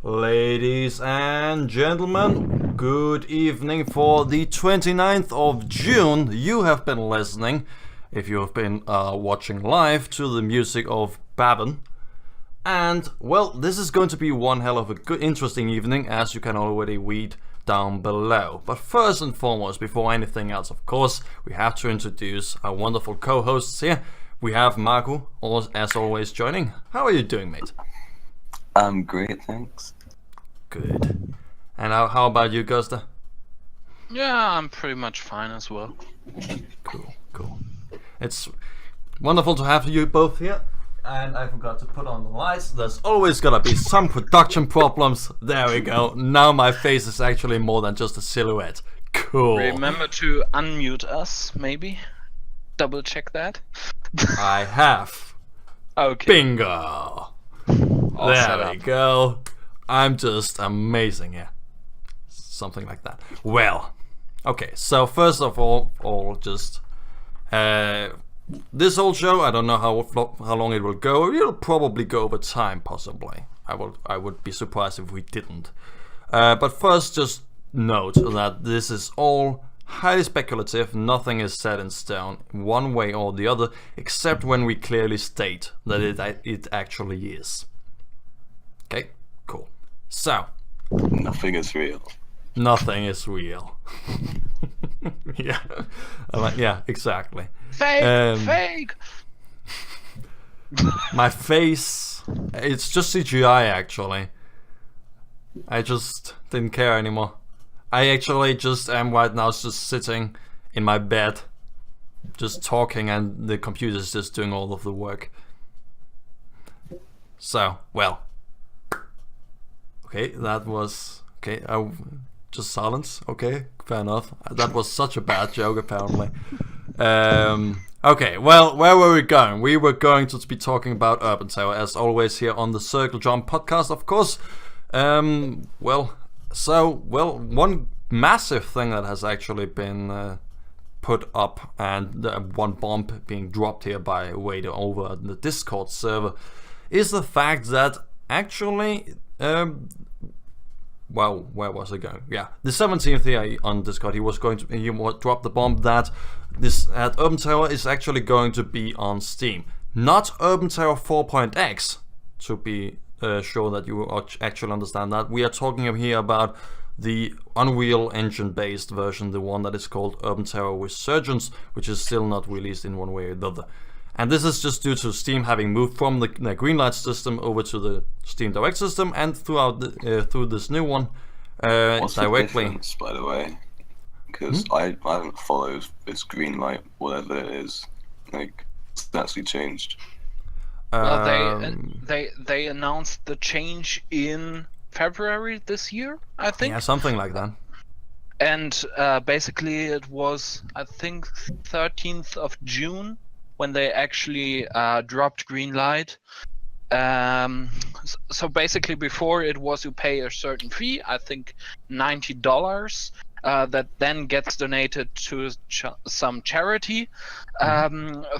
Ladies and gentlemen, good evening for the 29th of June. You have been listening, if you have been watching live, to the music of Babin. And, well, this is going to be one hell of a good, interesting evening, as you can already read down below. But first and foremost, before anything else, of course, we have to introduce our wonderful co-hosts here. We have Maku, as always, joining. How are you doing, mate? I'm great, thanks. Good. And how about you, Gusta? Yeah, I'm pretty much fine as well. Cool. It's wonderful to have you both here. And I forgot to put on the lights. There's always gonna be some production problems. There we go. Now my face is actually more than just a silhouette. Cool. Remember to unmute us, maybe? Double check that. I have. Okay. Bingo. All set There we up. go. I'm just amazing here. Something like that. Well, okay. So first of all, just this whole show. I don't know how long it will go. It'll probably go over time, possibly. I would be surprised if we didn't. But first, just note that this is all highly speculative. Nothing is set in stone, one way or the other, except when we clearly state that it actually is. Okay, cool. So, Nothing is real. nothing is real. Yeah, yeah, exactly. Fake! My face, it's just CGI actually. I just didn't care anymore. I actually just am right now just sitting in my bed, just talking, and the computer's just doing all of the work. So, well. Okay, that was... Okay, just silence. Okay, fair enough. That was such a bad joke, apparently. Okay, well, where were we going? We were going to be talking about Urban Terror, as always, here on the Circle Jump podcast, of course. One massive thing that has actually been put up, and one bomb being dropped here by Wader over the Discord server, is the fact that actually... well, where was I going? Yeah, the 17th here on Discord, he dropped the bomb that Urban Terror is actually going to be on Steam. Not Urban Terror 4.x, to be sure that you actually understand that. We are talking here about the Unreal Engine based version, the one that is called Urban Terror Resurgence, which is still not released in one way or the other. And this is just due to Steam having moved from the Greenlight system over to the Steam Direct system, and through this new one What's directly. the difference, by the way? Because I haven't followed this Greenlight, whatever it is. Like, it's actually changed. Well, they announced the change in February this year, I think. Yeah, something like that. And basically it was, I think, 13th of June when they actually dropped Greenlight. So basically before it was you pay a certain fee, I think $90, that then gets donated to some charity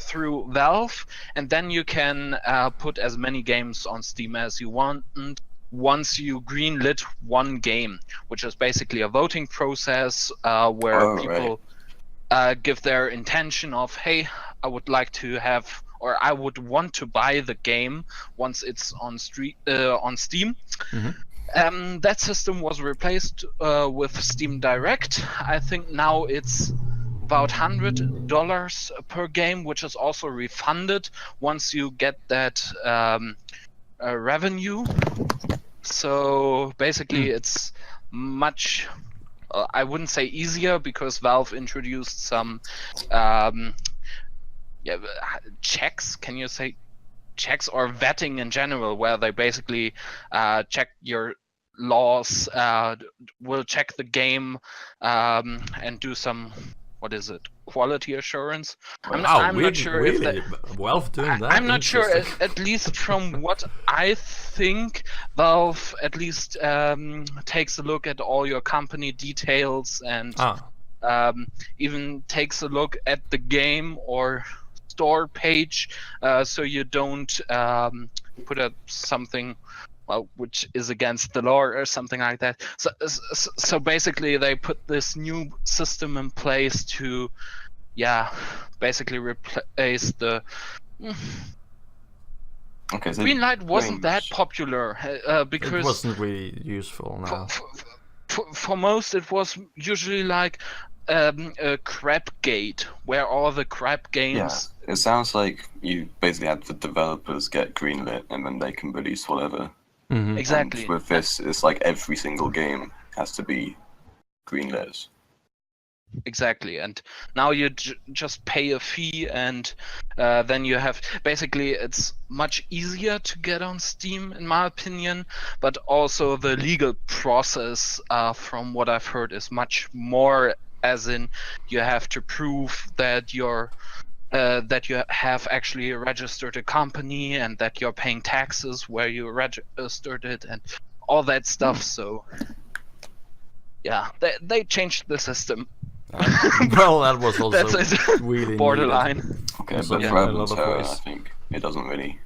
through Valve, and then you can put as many games on Steam as you want. And once you greenlit one game, which is basically a voting process where people give their intention of, hey, I would like to have, or I would want to buy the game once it's on Steam. That system was replaced with Steam Direct. I think now it's about $100 per game, which is also refunded once you get that revenue. So basically it's much... I wouldn't say easier, because Valve introduced some checks. Can you say checks, or vetting in general, where they basically check your laws, will check the game, and do some, what is it, quality assurance? I'm not sure really? Valve doing that? I'm not sure, at least from what I think, Valve at least takes a look at all your company details, and even takes a look at the game or store page, so you don't put up something well, which is against the law or something like that. So basically, they put this new system in place to, basically replace the. Okay, so Greenlight wasn't that games- popular because It wasn't really useful now. for most it was usually like a crap gate where all the crap Yeah, games. it sounds like you basically had the developers get greenlit and then they can release whatever. Mhm. Exactly. And with this, it's like every single game has to be greenlit. Exactly, and now you just pay a fee, and then you have basically it's much easier to get on Steam, in my opinion. But also the legal process, from what I've heard, is much more. As in, you have to prove that that you have actually registered a company and that you're paying taxes where you registered it and all that stuff. So yeah, they changed the system. Well, that was also That's it. really Borderline. needed. Okay, So, but yeah, for a Urban lot of Terror, ways. I think it doesn't really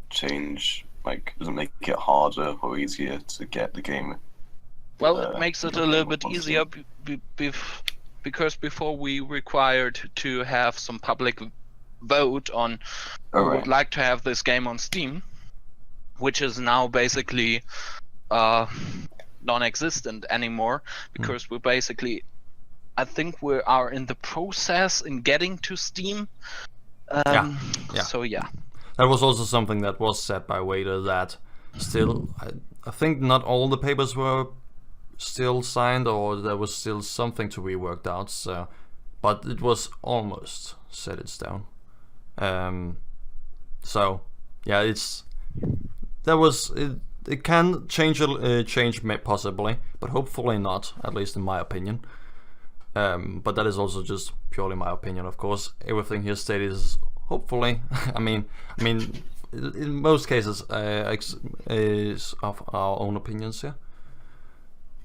change, like, doesn't make it harder or easier to get the game. Well, it makes it a okay, little bit what's easier because before we required to have some public vote on who Alright. would like to have this game on Steam, which is now basically non-existent anymore because we basically, I think we are in the process in getting to Steam. Yeah. So yeah. That was also something that was said by Wader that still, I think not all the papers were still signed, or there was still something to be worked out. So, but it was almost set in stone. So yeah, it can change possibly, but hopefully not, at least in my opinion. But that is also just purely my opinion, of course. Everything here stated is hopefully. I mean, in most cases, is of our own opinions, yeah.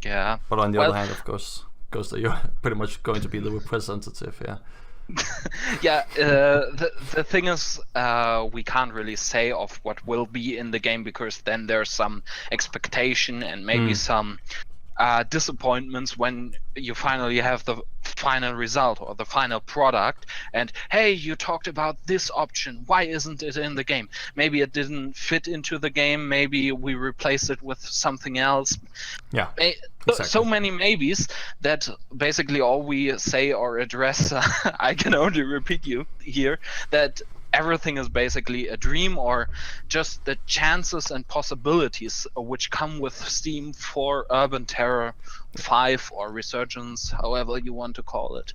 Yeah. But on the other hand, of course, that you're pretty much going to be the representative, yeah. Yeah, the thing is, we can't really say of what will be in the game because then there's some expectation and maybe some disappointments when you finally have the final result or the final product. And hey, you talked about this option. Why isn't it in the game? Maybe it didn't fit into the game. Maybe we replaced it with something else. Yeah. So Exactly. many maybes that basically all we say or address, I can only repeat you here, that everything is basically a dream or just the chances and possibilities which come with Steam for Urban Terror 5 or Resurgence, however you want to call it.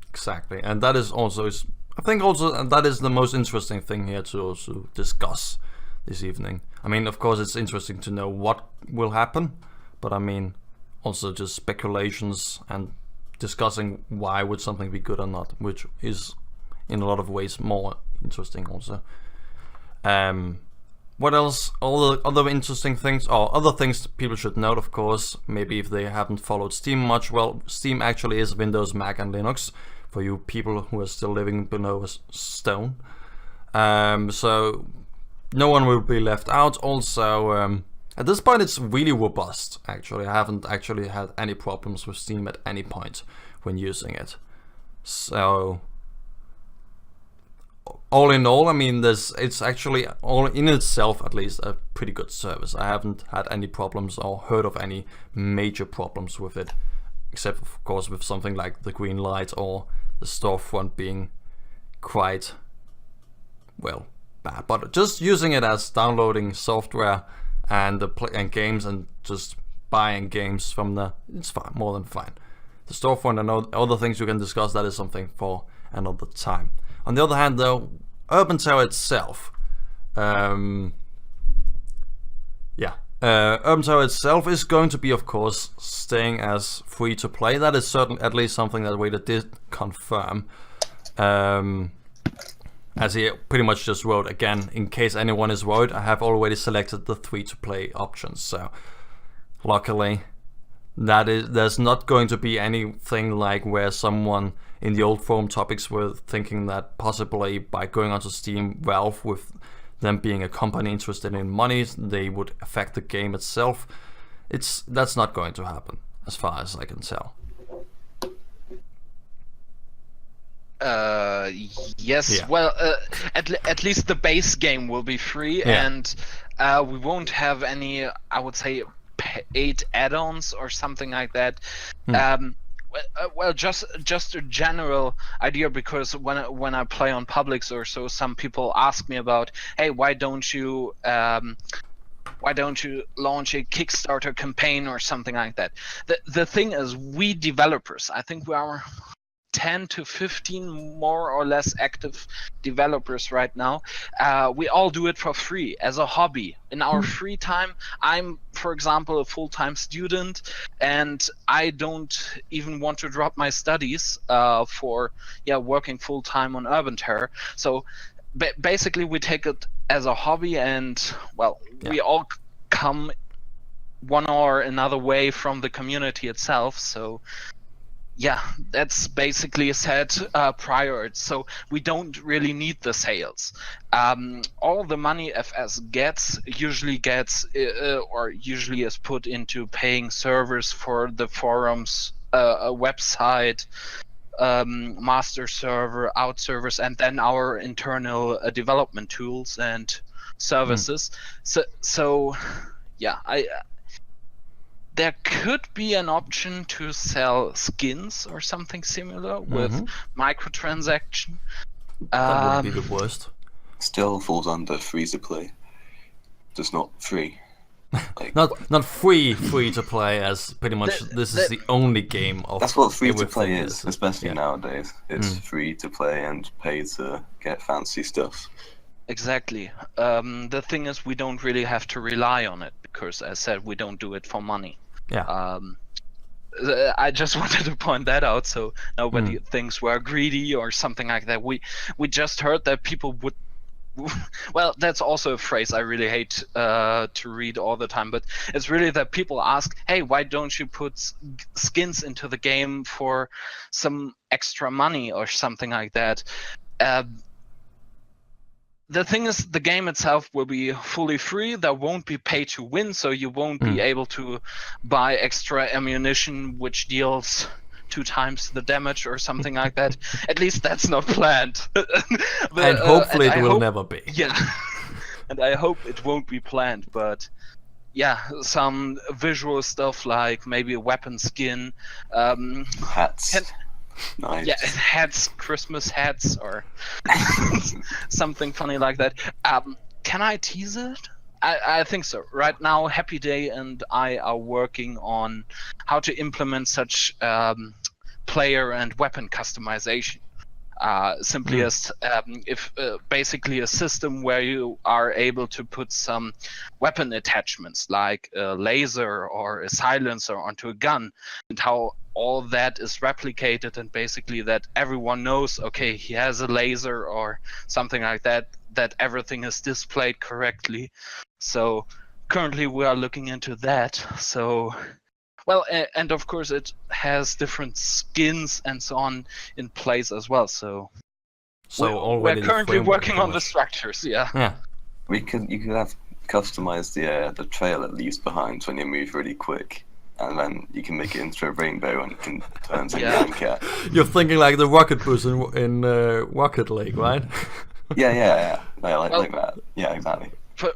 Exactly, and that is also, I think also that is the most interesting thing here to also discuss this evening. I mean, of course, it's interesting to know what will happen, but I mean, also just speculations and discussing why would something be good or not, which is in a lot of ways more interesting also. What else? All the other interesting things, or other things people should note, of course, maybe if they haven't followed Steam much. Well, Steam actually is Windows, Mac, and Linux for you people who are still living below a stone. So no one will be left out. Also, at this point, it's really robust. Actually, I haven't actually had any problems with Steam at any point when using it. So, all in all, I mean, it's actually all in itself, at least, a pretty good service. I haven't had any problems or heard of any major problems with it, except of course with something like the green light or the storefront being quite, well, bad. But just using it as downloading software and and games and just buying games from it's fine, more than fine. The storefront and other things you can discuss, that is something for another time. On the other hand, though, Urban Terror itself, Urban Terror itself is going to be, of course, staying as free to play. That is certainly at least something that Wader did confirm, as he pretty much just wrote, again, in case anyone is worried, I have already selected the free to play options. So, luckily, there's not going to be anything like where someone in the old forum topics were thinking that possibly by going onto Steam, Valve with them being a company interested in money, they would affect the game itself. That's not going to happen, as far as I can tell. Yes. Yeah. Well, at least the base game will be free, Yeah. and we won't have any, I would say, paid add-ons or something like that. Well, just a general idea, because when I play on publics or so, some people ask me about, hey, why don't you launch a Kickstarter campaign or something like that? The thing is, we developers, I think we are 10 to 15 more or less active developers right now. We all do it for free as a hobby. In our free time, I'm, for example, a full-time student, and I don't even want to drop my studies for working full-time on Urban Terror. So basically we take it as a hobby, and we all come one or another way from the community itself. So yeah, that's basically said prior. So we don't really need the sales. All the money FS usually is put into paying servers for the forums, a website, master server, out servers, and then our internal development tools and services. So yeah, there could be an option to sell skins or something similar with microtransaction. That would be the worst. Still falls under free to play. Just not free. Like, not free to play, as pretty much this is the only game of. That's what free to everything play is, especially nowadays. It's free to play and pay to get fancy stuff. Exactly. The thing is, we don't really have to rely on it, because, as I said, we don't do it for money. Yeah. I just wanted to point that out, so nobody thinks we're greedy or something like that. We just heard that people would. Well, that's also a phrase I really hate to read all the time, but it's really that people ask, hey, why don't you put skins into the game for some extra money or something like that? The thing is, the game itself will be fully free. There won't be pay to win, so you won't be able to buy extra ammunition which deals 2 times the damage or something like that. At least that's not planned. And hopefully it will never be. Yeah. And I hope it won't be planned, but yeah, some visual stuff like maybe a weapon skin. Hats. Nice. Yeah, hats, Christmas hats, or something funny like that. Can I tease it? I think so. Right now, Happy Day and I are working on how to implement such player and weapon customization. Simply as if basically a system where you are able to put some weapon attachments like a laser or a silencer onto a gun, and how all that is replicated, and basically that everyone knows, okay, he has a laser or something like that, that everything is displayed correctly. So currently we are looking into that. So well, and of course it has different skins and so on in place as well. So already we're currently working on the structures. Yeah. You could have customized the trail that leaves behind when you move really quick, and then you can make it into a rainbow and it can turn into a young cat. You're thinking like the rocket boost in Rocket League, right? Yeah, like that. Yeah, exactly.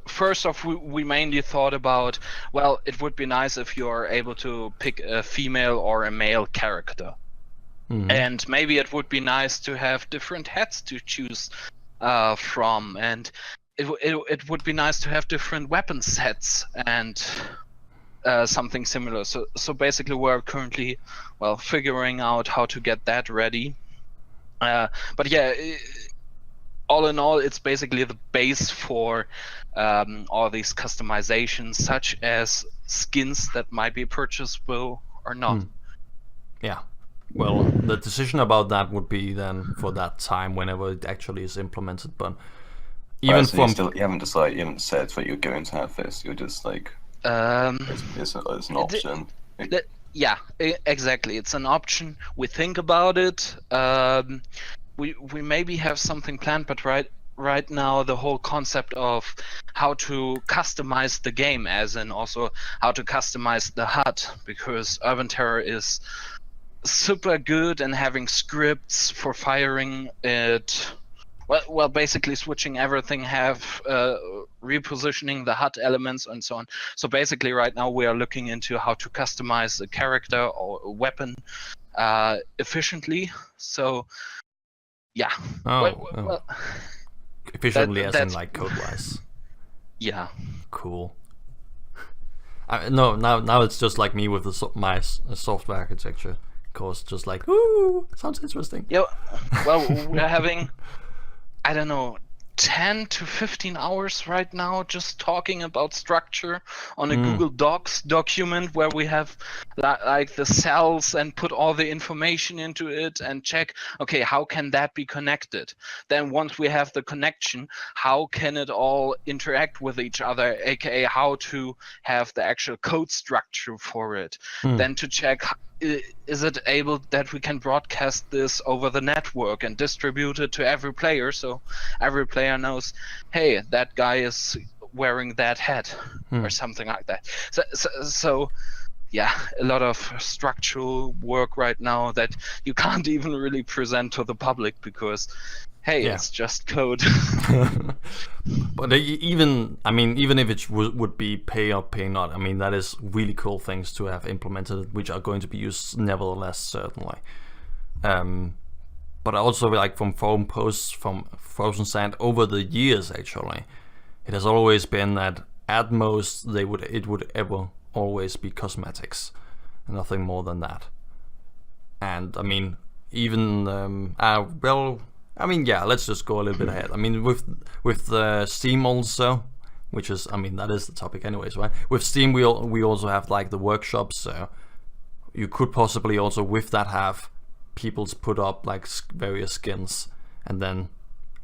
First off, we mainly thought about, well, it would be nice if you're able to pick a female or a male character. And maybe it would be nice to have different hats to choose from, and it would be nice to have different weapon sets and something similar. So basically we're currently, figuring out how to get that ready. But yeah, all in all, it's basically the base for all these customizations, such as skins that might be purchasable or not. Yeah. Well, the decision about that would be then for that time, whenever it actually is implemented. But even so you haven't said that you're going to have this. You're just like, it's an option. Yeah, exactly. It's an option. We think about it. We maybe have something planned, but right now the whole concept of how to customize the game, as in also how to customize the HUD, because Urban Terror is super good and having scripts for firing it. Well, basically switching everything, repositioning the HUD elements and so on. So basically, right now we are looking into how to customize a character or a weapon efficiently. So, yeah. Well, efficiently, as in that's like code-wise. Yeah. Cool. No, now it's just like me with my software architecture course, just like, ooh, sounds interesting. Yeah. Well, we're having, I don't know, 10 to 15 hours right now just talking about structure on a Google Docs document where we have like the cells and put all the information into it and check, okay, how can that be connected? Then once we have the connection, how can it all interact with each other, aka how to have the actual code structure for it? Then to check, is it able that we can broadcast this over the network and distribute it to every player, so every player knows, hey, that guy is wearing that hat or something like that. So yeah, a lot of structural work right now that you can't even really present to the public because, hey, it's just code. But even if it would be pay or pay not, I mean, that is really cool things to have implemented, which are going to be used nevertheless, certainly. But also, like, from forum posts from Frozen Sand over the years, actually, it has always been that at most it would ever always be cosmetics, and nothing more than that. And I mean, even let's just go a little bit ahead. I mean, with Steam also, which is, I mean, that is the topic anyways, right? With Steam, we also have like the workshops, so you could possibly also with that have people put up like various skins, and then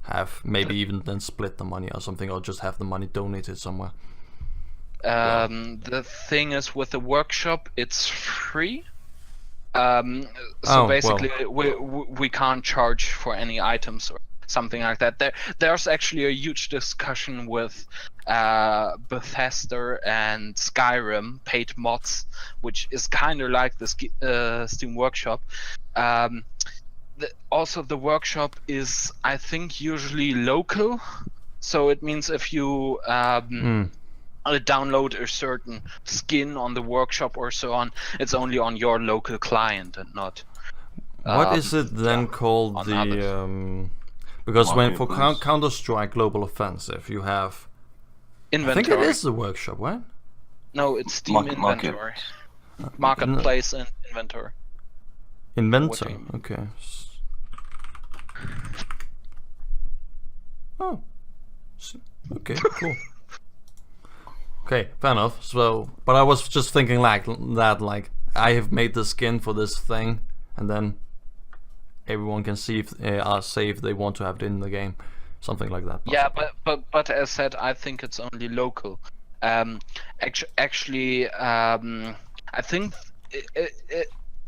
have maybe even then split the money or something, or just have the money donated somewhere. The thing is, with the workshop, it's free. So basically, we can't charge for any items or something like that. There's actually a huge discussion with Bethesda and Skyrim paid mods, which is kind of like the Steam Workshop. Also, the workshop is, I think, usually local. So it means if you download a certain skin on the workshop or so on, it's only on your local client and not. What is it then called? Because when for Counter-Strike Global Offensive, you have inventory. I think it is the workshop, right? No, it's Steam Inventory. Marketplace and inventory. Inventor, okay. Oh, okay, cool. Okay, fair enough. So, but I was just thinking like I have made the skin for this thing, and then everyone can see if say if they want to have it in the game, something like that. Possibly. Yeah, but as said, I think it's only local. Actually, I think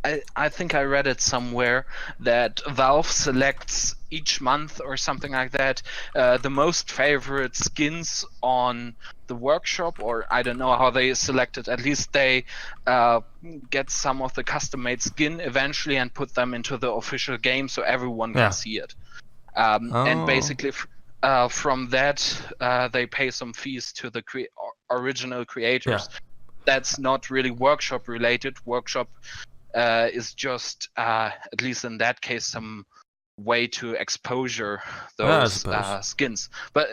I think I read it somewhere that Valve selects each month or something like that the most favorite skins on the workshop, or I don't know how they select it. At least they get some of the custom-made skin eventually and put them into the official game so everyone can see it. And basically from that they pay some fees to the original creators. That's not really workshop related. Workshop is just at least in that case some way to exposure those skins. But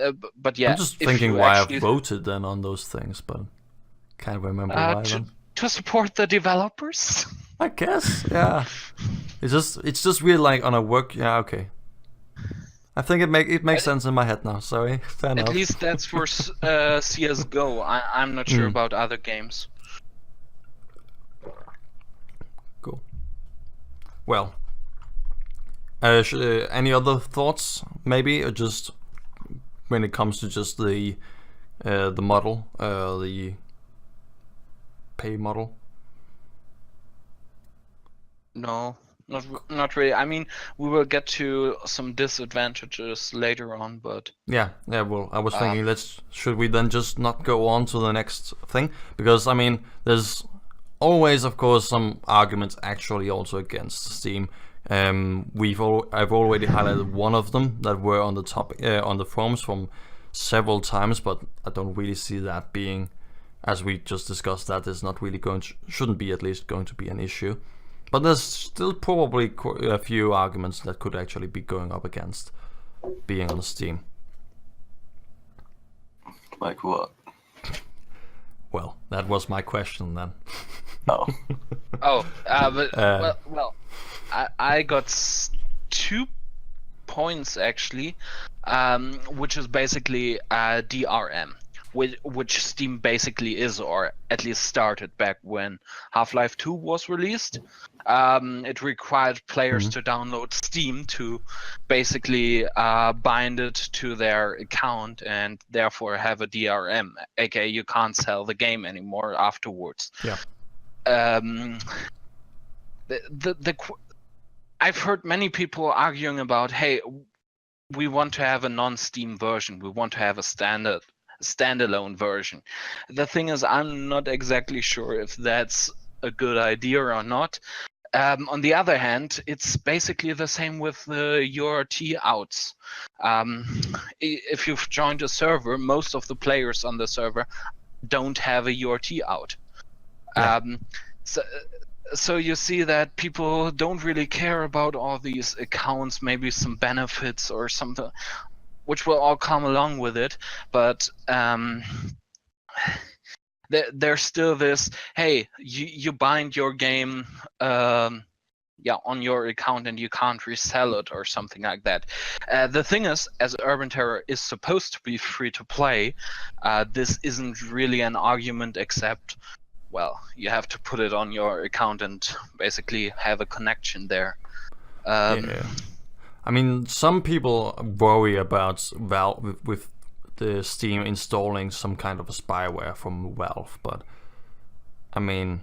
yeah, I'm just thinking why I've voted then on those things, but can't remember why. To support the developers, I guess. Yeah, it's just weird, like on a work. Yeah, okay. I think it makes sense in my head now. Sorry, fair enough. At least that's for CS:GO. I'm not sure about other games. Cool. Well, any other thoughts? Maybe, or just when it comes to just the model, the pay model. No, not really. I mean, we will get to some disadvantages later on, but Yeah. Well, I was thinking, should we then just not go on to the next thing? Because I mean, there's always, of course, some arguments actually also against Steam. I've already highlighted one of them that were on the topic on the forums from several times, but I don't really see that being, as we just discussed, that is not really shouldn't be at least going to be an issue. But there's still probably a few arguments that could actually be going up against being on Steam. Like what? Well, that was my question then. Oh. Well, I got 2 points actually, which is basically DRM, which Steam basically is, or at least started back when Half-Life 2 was released. It required players to download Steam to basically bind it to their account and therefore have a DRM, aka you can't sell the game anymore afterwards. Yeah. I've heard many people arguing about, hey, we want to have a non-Steam version. We want to have a standalone version. The thing is, I'm not exactly sure if that's a good idea or not. On the other hand, it's basically the same with the URT outs. If you've joined a server, most of the players on the server don't have a URT out. Yeah. So you see that people don't really care about all these accounts, maybe some benefits or something, which will all come along with it. But there's still this, hey, you bind your game on your account and you can't resell it or something like that. The thing is, as Urban Terror is supposed to be free to play, this isn't really an argument, except, well, you have to put it on your account and basically have a connection there. Yeah. I mean, some people worry about Valve with the Steam installing some kind of a spyware from Valve, but I mean,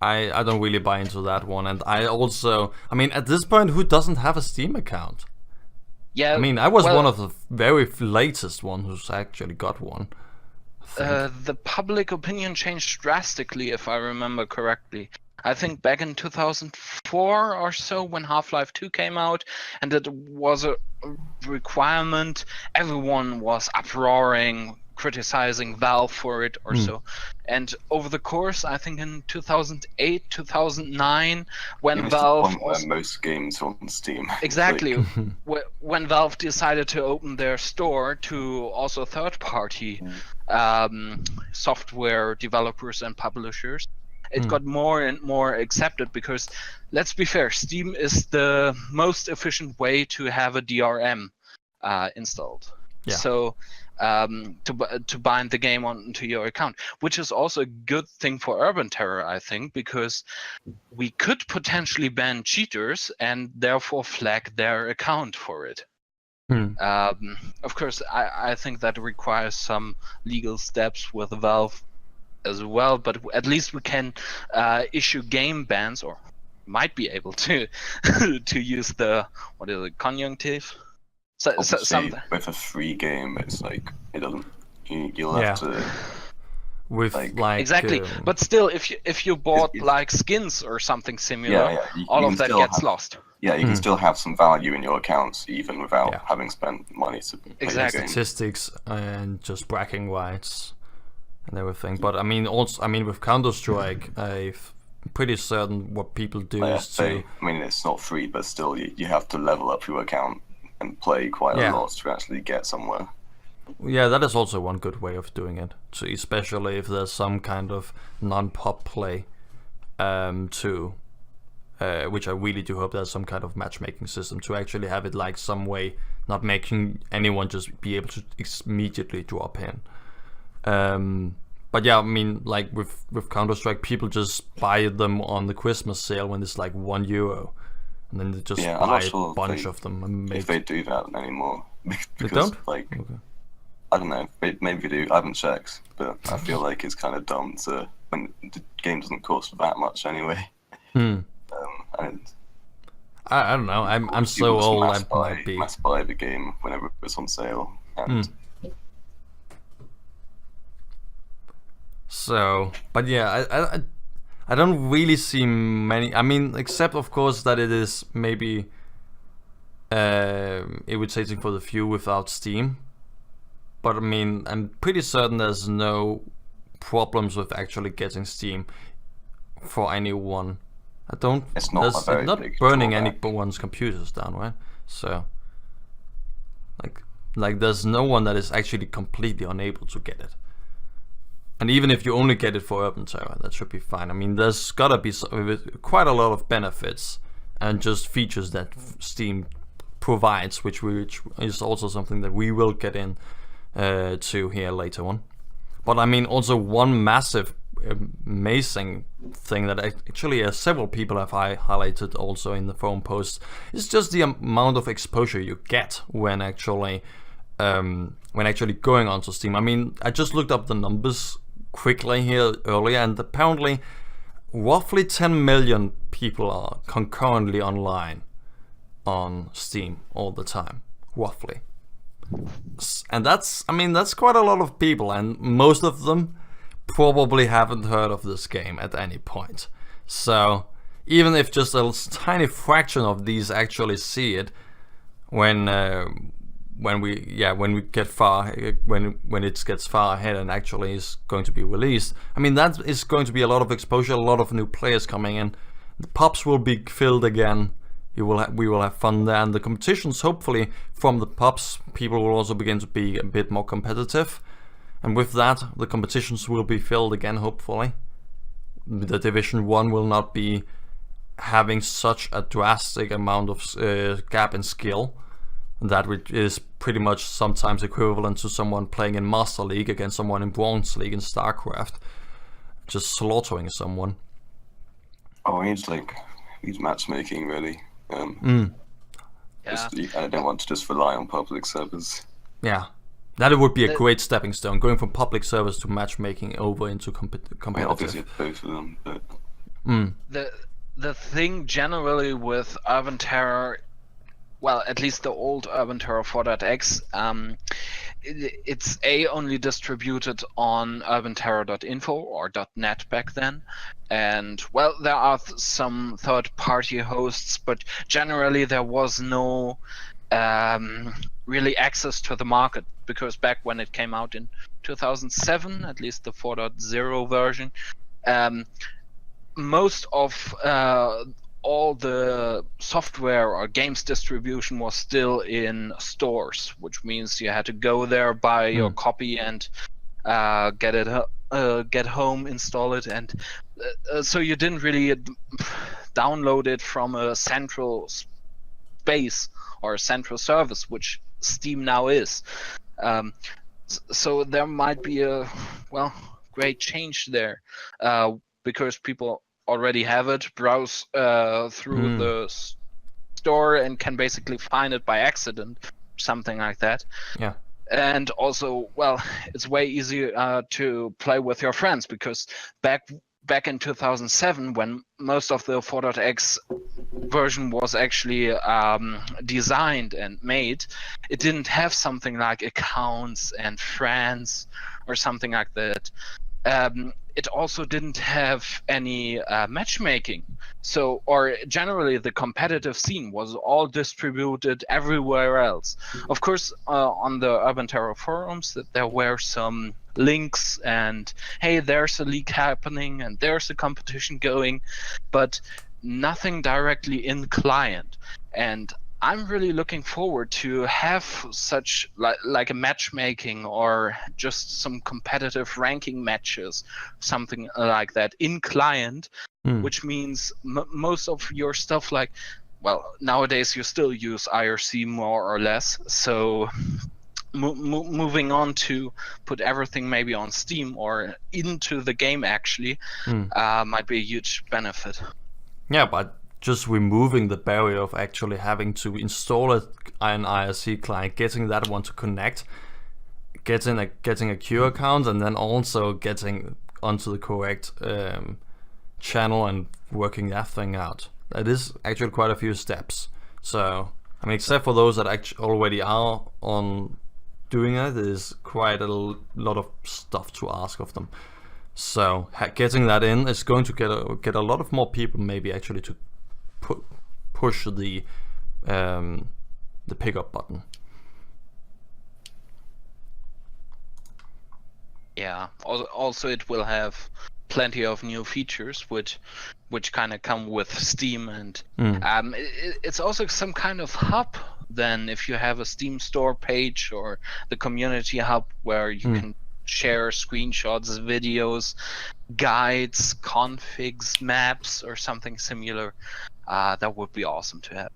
I don't really buy into that one. And I mean, at this point, who doesn't have a Steam account? Yeah. I mean, I was one of the very latest ones who's actually got one. The public opinion changed drastically, if I remember correctly. I think back in 2004 or so, when Half-Life 2 came out, and it was a requirement, everyone was uproaring, criticizing Valve for it or so. And over the course, I think in 2008, 2009, when Valve... the point where most games are on Steam. Exactly. When Valve decided to open their store to also third-party software developers and publishers, it got more and more accepted because, let's be fair, Steam is the most efficient way to have a DRM installed. Yeah. So to bind the game onto your account, which is also a good thing for Urban Terror, I think, because we could potentially ban cheaters and therefore flag their account for it. Of course, I think that requires some legal steps with Valve as well, but at least we can issue game bans, or might be able to to use the, what is it, conjunctive? With a free game, it's like it doesn't. You'll have to. With exactly, but still, if you bought like skins or something similar, all of that gets lost. Yeah, you can still have some value in your accounts even without having spent money to play the game. Statistics and just bragging rights and everything. But I mean, with Counter-Strike, I'm pretty certain what people do is to... I mean, it's not free, but still, you have to level up your account and play quite a lot to actually get somewhere. Yeah, that is also one good way of doing it. So especially if there's some kind of non-pop play, too. Which I really do hope there's some kind of matchmaking system to actually have it like some way, not making anyone just be able to immediately drop in. But yeah, I mean, like with Counter-Strike, people just buy them on the Christmas sale when it's like €1, and then they just buy a bunch of them. And if they do that anymore, because they don't? I don't know, maybe they do. I haven't checked, but I feel like it's kind of dumb when the game doesn't cost that much anyway. I don't know. I'm so People just old. mass I might be. mass buy the game whenever it's on sale, and So, but yeah, I don't really see many. I mean, except of course that it is maybe irritating for the few without Steam. But I mean, I'm pretty certain there's no problems with actually getting Steam for anyone. I don't. It's not a very not big burning drawback. anyone's computers down, right? So, like there's no one that is actually completely unable to get it. And even if you only get it for Urban Terror, that should be fine. I mean, there's gotta be quite a lot of benefits and just features that Steam provides, which is also something that we will get in to here later on. But I mean, also one massive, amazing thing that actually several people have highlighted also in the forum posts is just the amount of exposure you get when actually going onto Steam. I mean, I just looked up the numbers quickly here earlier, and apparently roughly 10 million people are concurrently online on Steam all the time, roughly. And that's quite a lot of people, and most of them probably haven't heard of this game at any point. So even if just a tiny fraction of these actually see it when it gets far ahead and actually is going to be released, I mean, that is going to be a lot of exposure, a lot of new players coming in. The pubs will be filled again. We will have fun there, and the competitions, hopefully from the pubs, people will also begin to be a bit more competitive, and with that the competitions will be filled again, hopefully. The Division 1 will not be having such a drastic amount of gap in skill that is pretty much sometimes equivalent to someone playing in Master League against someone in Bronze League in StarCraft, just slaughtering someone. Oh, he's matchmaking really. Yeah. I don't want to just rely on public servers. Yeah, that would be a great stepping stone, going from public servers to matchmaking over into competitive. I mean, obviously both of them, but The thing generally with Urban Terror, well, at least the old Urban Terror 4.x, it's only distributed on urbanterror.info or .net back then, and well, there are some third-party hosts, but generally there was no really access to the market, because back when it came out in 2007, at least the 4.0 version, most of all the software or games distribution was still in stores, which means you had to go there, buy your copy, and get home, install it, and so you didn't really download it from a central space or a central service, which Steam now is. So there might be a great change there, because people already have it, browse through the store, and can basically find it by accident, something like that. Yeah. And also, well, it's way easier to play with your friends, because back in 2007, when most of the 4.x version was actually designed and made, it didn't have something like accounts and friends or something like that. It also didn't have any matchmaking. So, or generally the competitive scene was all distributed everywhere else. Of course, on the Urban Terror forums, there were some links and, hey, there's a league happening and there's a competition going, but nothing directly in client. And I'm really looking forward to have such like a matchmaking or just some competitive ranking matches, something like that in client, which means most of your stuff, like, well, nowadays you still use IRC more or less. So moving on to put everything maybe on Steam or into the game actually might be a huge benefit. Yeah, but just removing the barrier of actually having to install an IRC client, getting that one to connect, getting a Q account, and then also getting onto the correct channel and working that thing out. It is actually quite a few steps. So, I mean, except for those that actually already are on doing it, is quite a lot of stuff to ask of them. So, getting that in is going to get a lot of more people maybe actually to push the pickup button. Yeah. Also, it will have plenty of new features which kind of come with Steam, and it's also some kind of hub. Then, if you have a Steam store page or the community hub where you can share screenshots, videos, guides, configs, maps, or something similar, that would be awesome to have.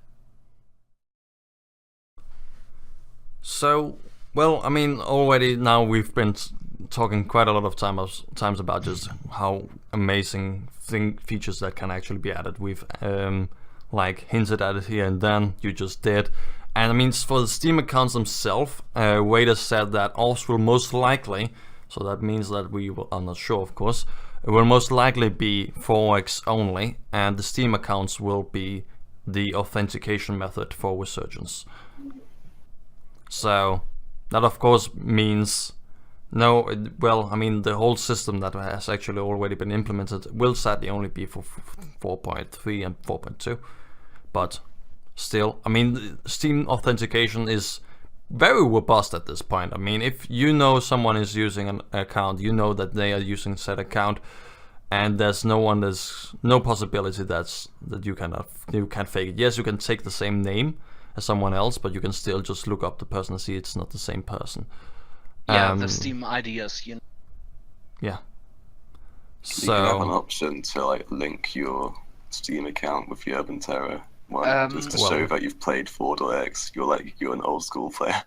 So, well, I mean, already now we've been talking quite a lot of times about just how amazing features that can actually be added. We've like hinted at it here and then. You just did. And I mean, for the Steam accounts themselves, Wader said that ours will most likely, so that means that we will, I'm not sure of course, it will most likely be 4x only, and the Steam accounts will be the authentication method for Resurgence. So that of course means well, I mean, the whole system that has actually already been implemented will sadly only be for 4.3 and 4.2, but still, I mean, Steam authentication is very robust at this point. I mean, if you know someone is using an account, you know that they are using said account, and there's no possibility that you can't fake it. Yes, you can take the same name as someone else, but you can still just look up the person and see it's not the same person. Yeah, the Steam IDs, Yeah. So you can have an option to like link your Steam account with the Urban Terror one, just to show that you've played 4.x. You're an old school player.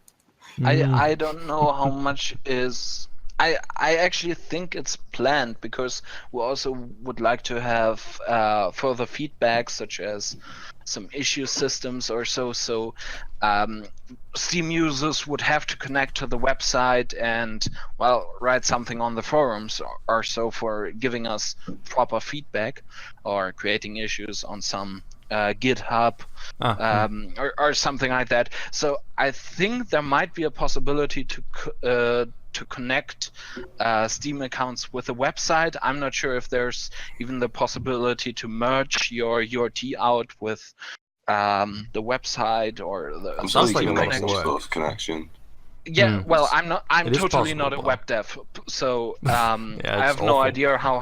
I don't know how much is. I actually think it's planned, because we also would like to have further feedback, such as some issue systems or so. So Steam users would have to connect to the website and, well, write something on the forums or so for giving us proper feedback, or creating issues on some GitHub or something like that. So I think there might be a possibility to connect Steam accounts with a website. I'm not sure if there's even the possibility to merge your URT out with the website or the. I'm sure you like can a make lot some of work. sort of connection. Yeah, well, I'm It is totally not a possible, web dev, so Yeah, I have it's no awful. idea how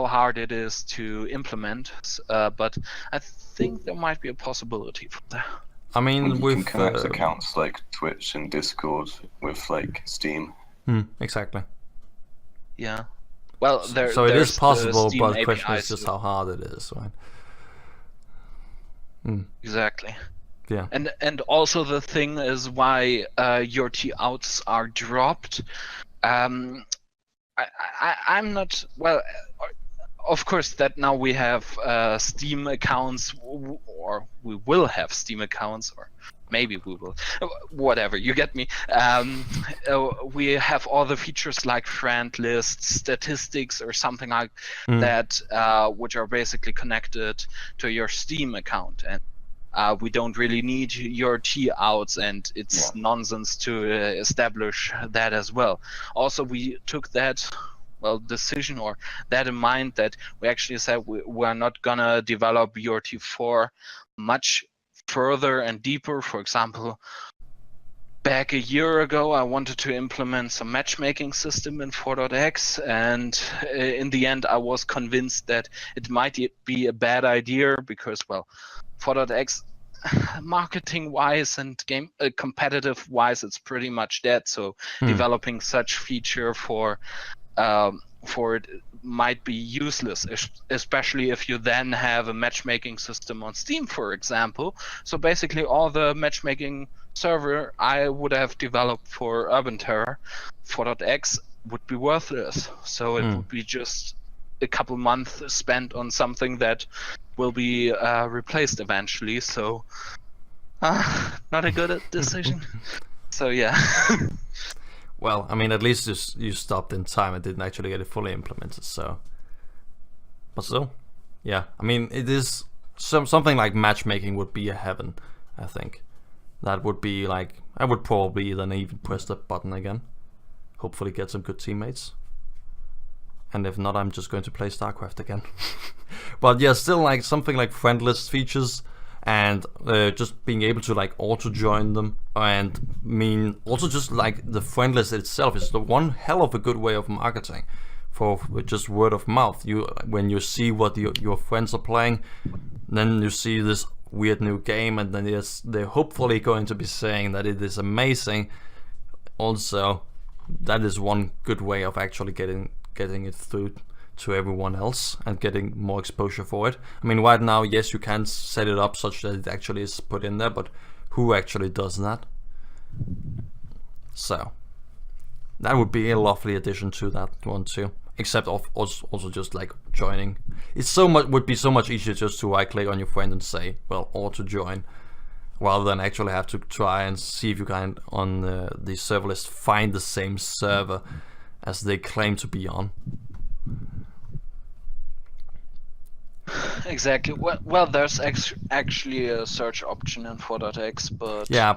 hard it is to implement. But I think there might be a possibility from there. I mean, You can with connect accounts like Twitch and Discord with like Steam. exactly. Yeah. Well, So it there's is possible, the Steam but the question is APIs just too. how hard it is, right? Exactly. Yeah. And also the thing is why your T outs are dropped. I'm not, well, of course that now we have Steam accounts, or we will have Steam accounts, or maybe we will, whatever, you get me. We have all the features like friend lists, statistics, or something like that, which are basically connected to your Steam account, and we don't really need your T outs, and it's nonsense to establish that as well. Also, we took that decision, or that in mind, that we actually said we're not gonna develop URT4 much further and deeper. For example, back a year ago, I wanted to implement some matchmaking system in 4.x, and in the end, I was convinced that it might be a bad idea, because, well, 4.x, marketing-wise and game competitive-wise, it's pretty much dead. So developing such feature for it might be useless, especially if you then have a matchmaking system on Steam, for example. So basically, all the matchmaking server I would have developed for Urban Terror 4.x would be worthless. So it would be just a couple months spent on something that will be replaced eventually. So not a good decision. So yeah. Well, I mean, at least you stopped in time and didn't actually get it fully implemented. So, but still, yeah, I mean, it is something like matchmaking would be a heaven. I think that would be like, I would probably then even press the button again. Hopefully get some good teammates. And if not, I'm just going to play StarCraft again. But yeah, still like something like friend list features, and just being able to like auto join them, and also just like the friend list itself is the one hell of a good way of marketing for just word of mouth. When you see what your friends are playing, then you see this weird new game, and then they're hopefully going to be saying that it is amazing. Also, that is one good way of actually getting it through to everyone else and getting more exposure for it. I mean, right now, yes, you can set it up such that it actually is put in there, but who actually does that? So that would be a lovely addition to that one too. Except also just like joining. Would be so much easier just to right click on your friend and say, well, auto join, rather than actually have to try and see if you can on the server list find the same server as they claim to be on. Exactly. Well, there's actually a search option in 4.x, but yeah,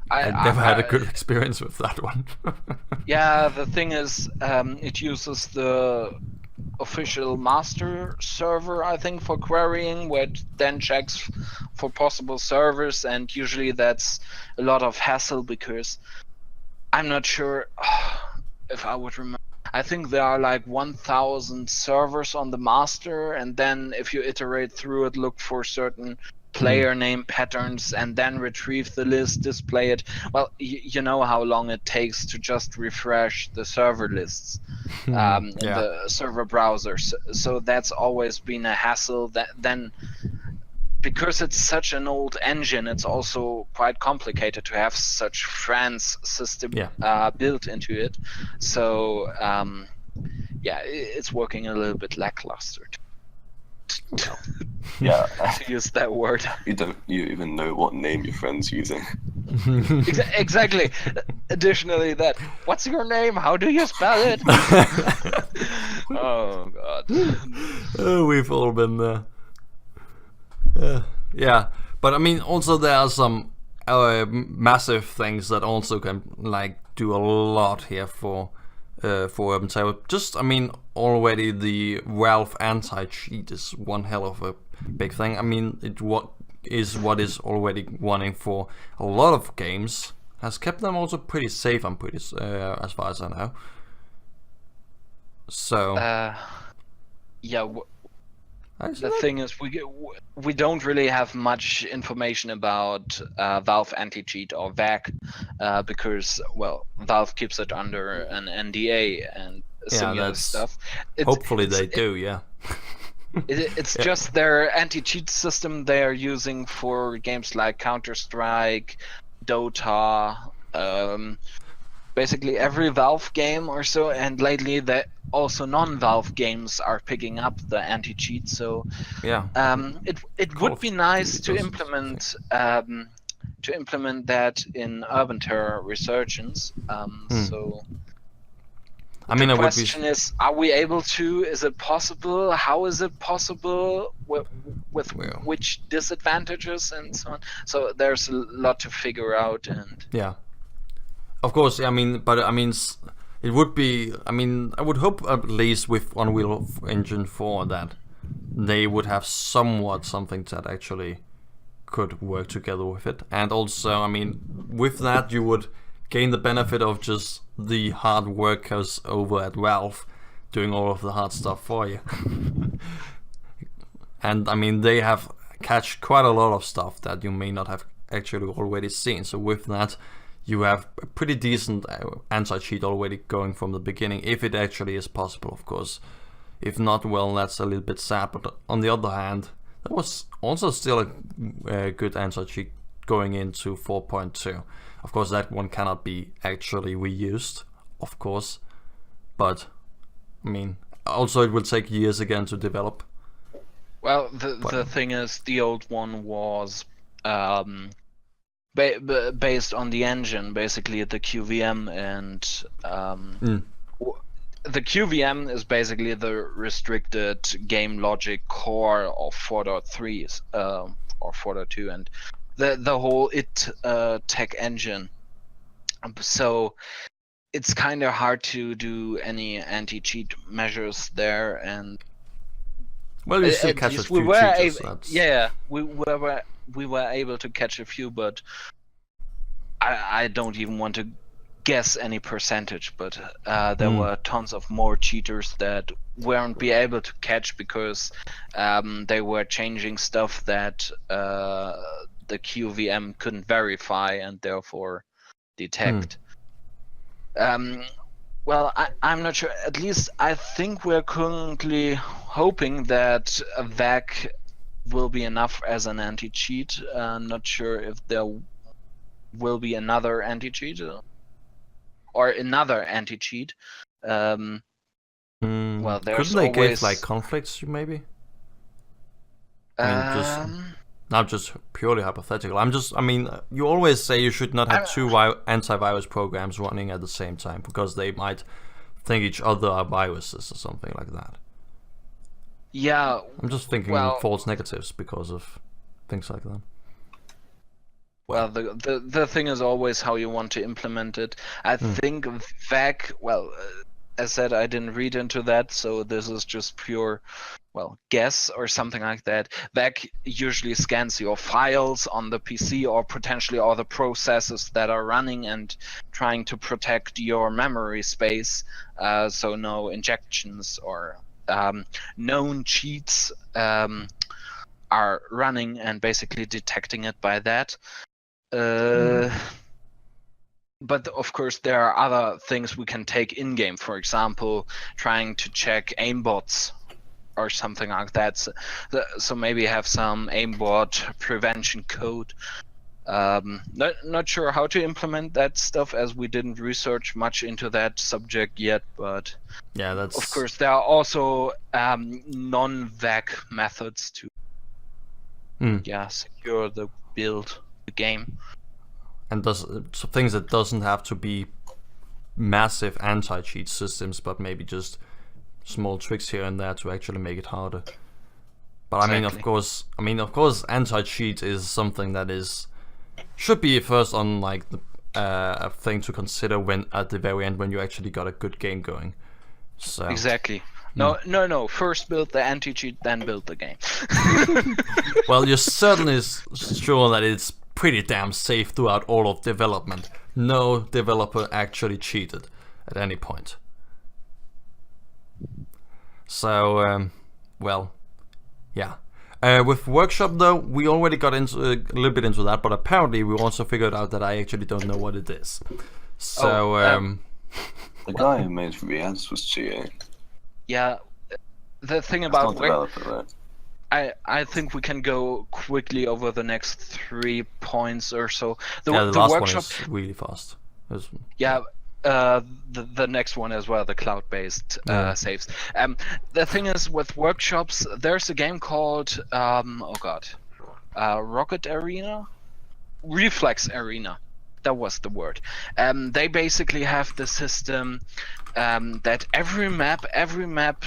I never had a good experience with that one. Yeah, the thing is, it uses the official master server, I think, for querying, where it then checks for possible servers, and usually that's a lot of hassle because I'm not sure if I would remember. I think there are like 1,000 servers on the master, and then if you iterate through it, look for certain player name patterns and then retrieve the list, display it. Well, you know how long it takes to just refresh the server lists in the server browsers. So that's always been a hassle. Then because it's such an old engine, it's also quite complicated to have such France system built into it. So it's working a little bit lackluster. Yeah, to use that word. You even know what name your friend's using. Exactly. Additionally, what's your name? How do you spell it? Oh god. Oh, we've all been there. Yeah, but I mean, also there are some massive things that also can like do a lot here for Urban Terror. Just, I mean, already the Valve anti-cheat is one hell of a big thing. I mean, what is already running for a lot of games, has kept them also pretty safe. I'm pretty as far as I know. So the thing is, we don't really have much information about Valve anti-cheat or VAC because, well, Valve keeps it under an NDA and similar stuff. Hopefully they do, yeah. It's just their anti-cheat system they are using for games like Counter-Strike, Dota, basically every Valve game or so, and lately that also non-Valve games are picking up the anti-cheat. So it would be nice to implement that in Urban Terror Resurgence. So I mean, the question is, are we able to? Is it possible? How is it possible? With which disadvantages and so on? So there's a lot to figure out. And of course, I mean, but I mean, it would be. I mean, I would hope at least with Unreal Engine 4 that they would have somewhat something that actually could work together with it. And also, I mean, with that you would gain the benefit of just the hard workers over at Valve doing all of the hard stuff for you. And I mean, they have catched quite a lot of stuff that you may not have actually already seen. So with that, you have a pretty decent anti-cheat already going from the beginning, if it actually is possible, of course. If not, well, that's a little bit sad. But on the other hand, there was also still a good anti-cheat going into 4.2. Of course, that one cannot be actually reused, of course. But, I mean, also it will take years again to develop. Well, the thing is, the old one was based on the engine, basically the QVM, and the QVM is basically the restricted game logic core of 4.3 or 4.2, and the whole tech engine. So it's kind of hard to do any anti-cheat measures there, and well, you still catch a few cheaters. Yeah, we were able to catch a few, but I don't even want to guess any percentage, but there were tons of more cheaters that weren't be able to catch because they were changing stuff that the QVM couldn't verify and therefore detect. Well, I'm not sure. At least I think we're currently hoping that a VAC will be enough as an anti-cheat. I'm not sure if there will be another anti-cheat or another anti-cheat. Well, there's couldn't they always give like conflicts maybe? I mean, not just purely hypothetical. I mean, you always say you should not have two antivirus programs running at the same time because they might think each other are viruses or something like that. Yeah. I'm just thinking false negatives because of things like that. Well, the thing is always how you want to implement it. I think VAC, well, as said, I didn't read into that, so this is just pure, guess or something like that. VAC usually scans your files on the PC or potentially all the processes that are running and trying to protect your memory space, so no injections or known cheats are running and basically detecting it by that. But of course there are other things we can take in-game, for example trying to check aimbots or something like that, so maybe have some aimbot prevention code. Not sure how to implement that stuff as we didn't research much into that subject yet, but yeah, that's of course there are also non-VAC methods to secure the build, the game. And things that doesn't have to be massive anti-cheat systems, but maybe just small tricks here and there to actually make it harder. But exactly. I mean, of course, anti-cheat is something that should be first on like a thing to consider when at the very end when you actually got a good game going. So exactly. No. First build the anti-cheat, then build the game. Well, you're certainly sure that it's pretty damn safe throughout all of development. No developer actually cheated at any point. So, yeah. With Workshop though, we already got into a little bit into that, but apparently we also figured out that I actually don't know what it is. So, the guy who made Reaz was cheating. Yeah, the thing about developer, right? I think we can go quickly over the next 3 points or so. The last Workshop one is really fast. The next one as well, the cloud-based saves. The thing is with Workshops, there's a game called Rocket Arena, Reflex Arena. That was the word. They basically have the system that every map,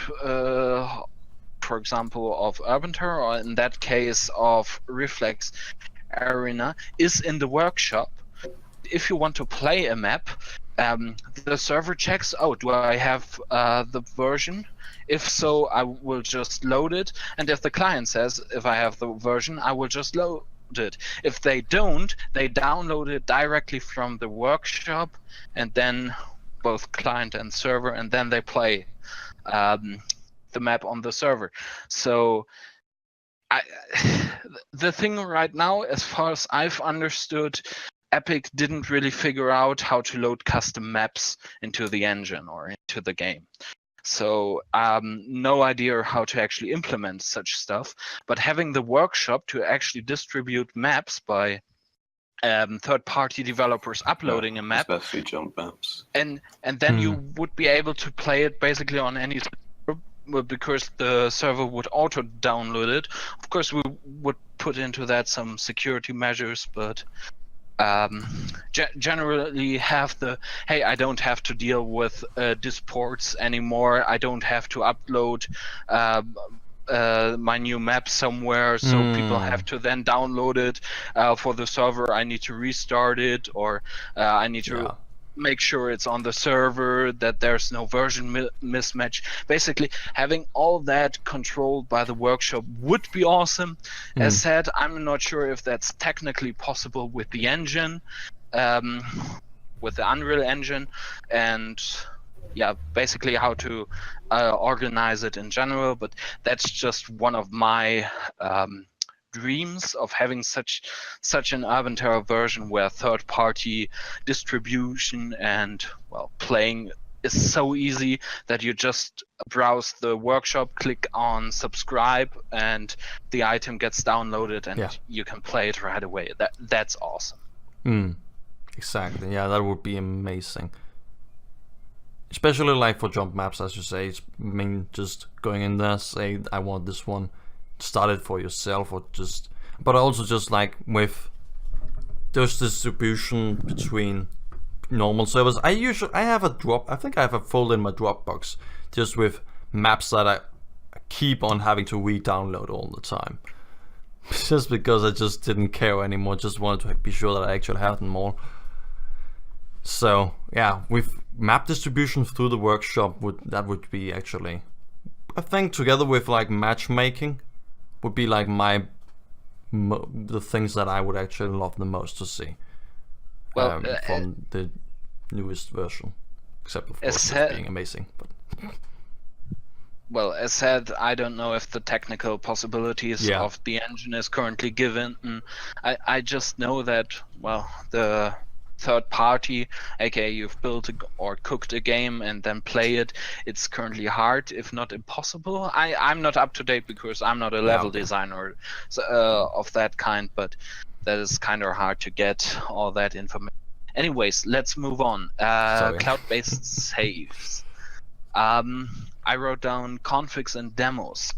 for example, of Urban Terror, or in that case of Reflex Arena, is in the workshop. If you want to play a map, the server checks, do I have the version? If so, I will just load it. And if the client says, if I have the version, I will just load it. If they don't, they download it directly from the workshop, and then both client and server, and then they play the map on the server. So the thing right now, as far as I've understood, Epic didn't really figure out how to load custom maps into the engine or into the game. So no idea how to actually implement such stuff, but having the workshop to actually distribute maps by third-party developers uploading a map, especially jump maps, and then you would be able to play it basically on any server, because the server would auto download it. Of course, we would put into that some security measures, but generally have the, hey, I don't have to deal with disports anymore. I don't have to upload my new map somewhere, so people have to then download it for the server. I need to restart it, or I need to make sure it's on the server, that there's no version mismatch. Basically, having all that controlled by the workshop would be awesome. As said, I'm not sure if that's technically possible with the engine, with the Unreal Engine, and basically how to organize it in general. But that's just one of my dreams of having such an Urban Terror version where third-party distribution and playing is so easy that you just browse the workshop, click on subscribe, and the item gets downloaded, and you can play it right away. That's awesome. Exactly. Yeah, that would be amazing. Especially like for jump maps, as you say. It's, I mean, just going in there, say I want this one, start it for yourself, or just, but also just like with there's distribution between normal servers. I have a drop. I think I have a folder in my Dropbox just with maps that I keep on having to re-download all the time, just because I just didn't care anymore. Just wanted to be sure that I actually have them all. So yeah, with map distribution through the workshop, that would be actually, I think, together with like matchmaking, would be like the things that I would actually love the most to see from the newest version, except of course it's being amazing. But well, as said, I don't know if the technical possibilities of the engine is currently given. I just know that the third party, aka you've built or cooked a game and then play it, it's currently hard, if not impossible. I'm not up to date because I'm not a level designer of that kind, but that is kind of hard to get all that information. Anyways, let's move on. Cloud-based saves. I wrote down configs and demos.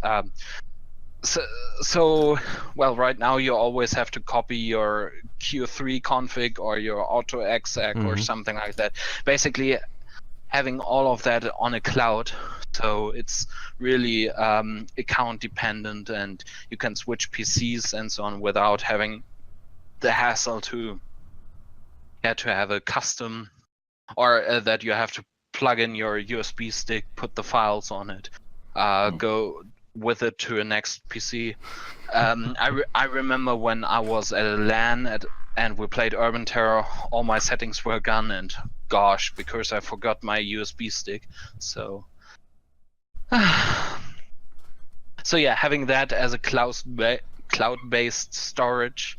So, right now you always have to copy your Q3 config or your AutoExec or something like that. Basically, having all of that on a cloud, so it's really account dependent, and you can switch PCs and so on without having the hassle to have a custom, or that you have to plug in your USB stick, put the files on it, go with it to a next PC. I remember when I was at a LAN and we played Urban Terror, all my settings were gone, and gosh, because I forgot my USB stick. So yeah, having that as a cloud-based storage.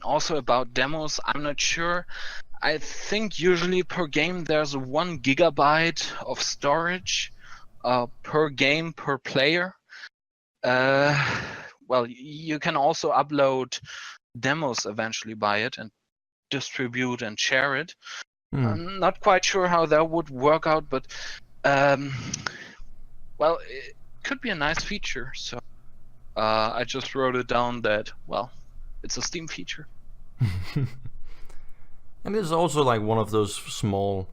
Also about demos, I'm not sure. I think usually per game there's 1 gigabyte of storage per game, per player. You can also upload demos eventually by it and distribute and share it. I'm not quite sure how that would work out, but it could be a nice feature. So I just wrote it down that, it's a Steam feature. And it's also like one of those small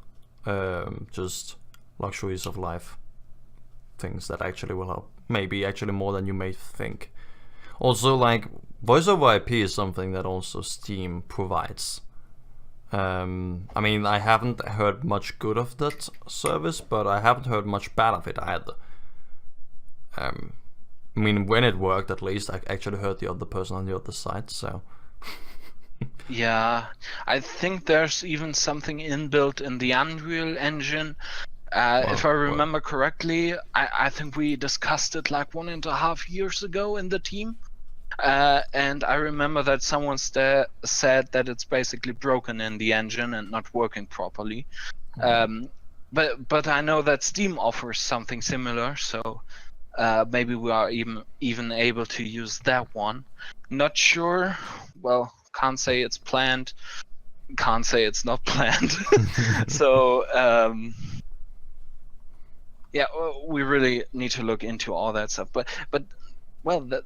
just luxuries of life things that actually will help. Maybe actually more than you may think. Also, like, voice over IP is something that also Steam provides. I mean, I haven't heard much good of that service, but I haven't heard much bad of it either. I mean, when it worked, at least, I actually heard the other person on the other side, so... Yeah, I think there's even something inbuilt in the Unreal Engine. If I remember correctly, I think we discussed it like 1.5 years ago in the team. And I remember that someone said that it's basically broken in the engine and not working properly. But I know that Steam offers something similar, so maybe we are even able to use that one. Not sure. Well, can't say it's planned. Can't say it's not planned. So yeah, we really need to look into all that stuff. But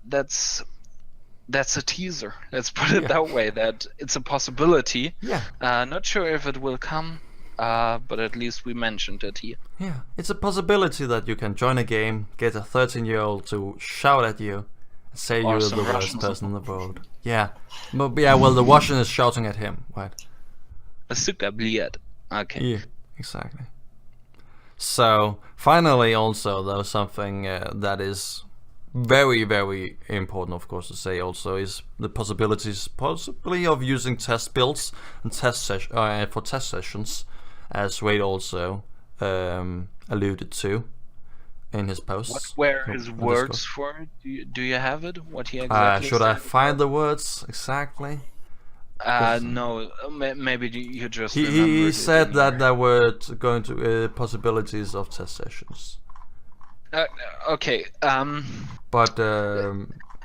that's that's a teaser. Let's put it that way. That it's a possibility. Yeah. Not sure if it will come, but at least we mentioned it here. Yeah, it's a possibility that you can join a game, get a 13-year-old to shout at you, and say Or you're some the worst Russians. person in the world. Yeah, but yeah. Well, the Russian is shouting at him, right? Suka bliet. Okay. Yeah, exactly. So finally, also though, something that is very, very important, of course, to say also is the possibilities, possibly of using test builds and for test sessions, as Wade also alluded to in his posts. What were his words for it? Do you have it? What he exactly should said? I find the words exactly? No, maybe you just. He said that there were going to possibilities of test sessions. Okay. But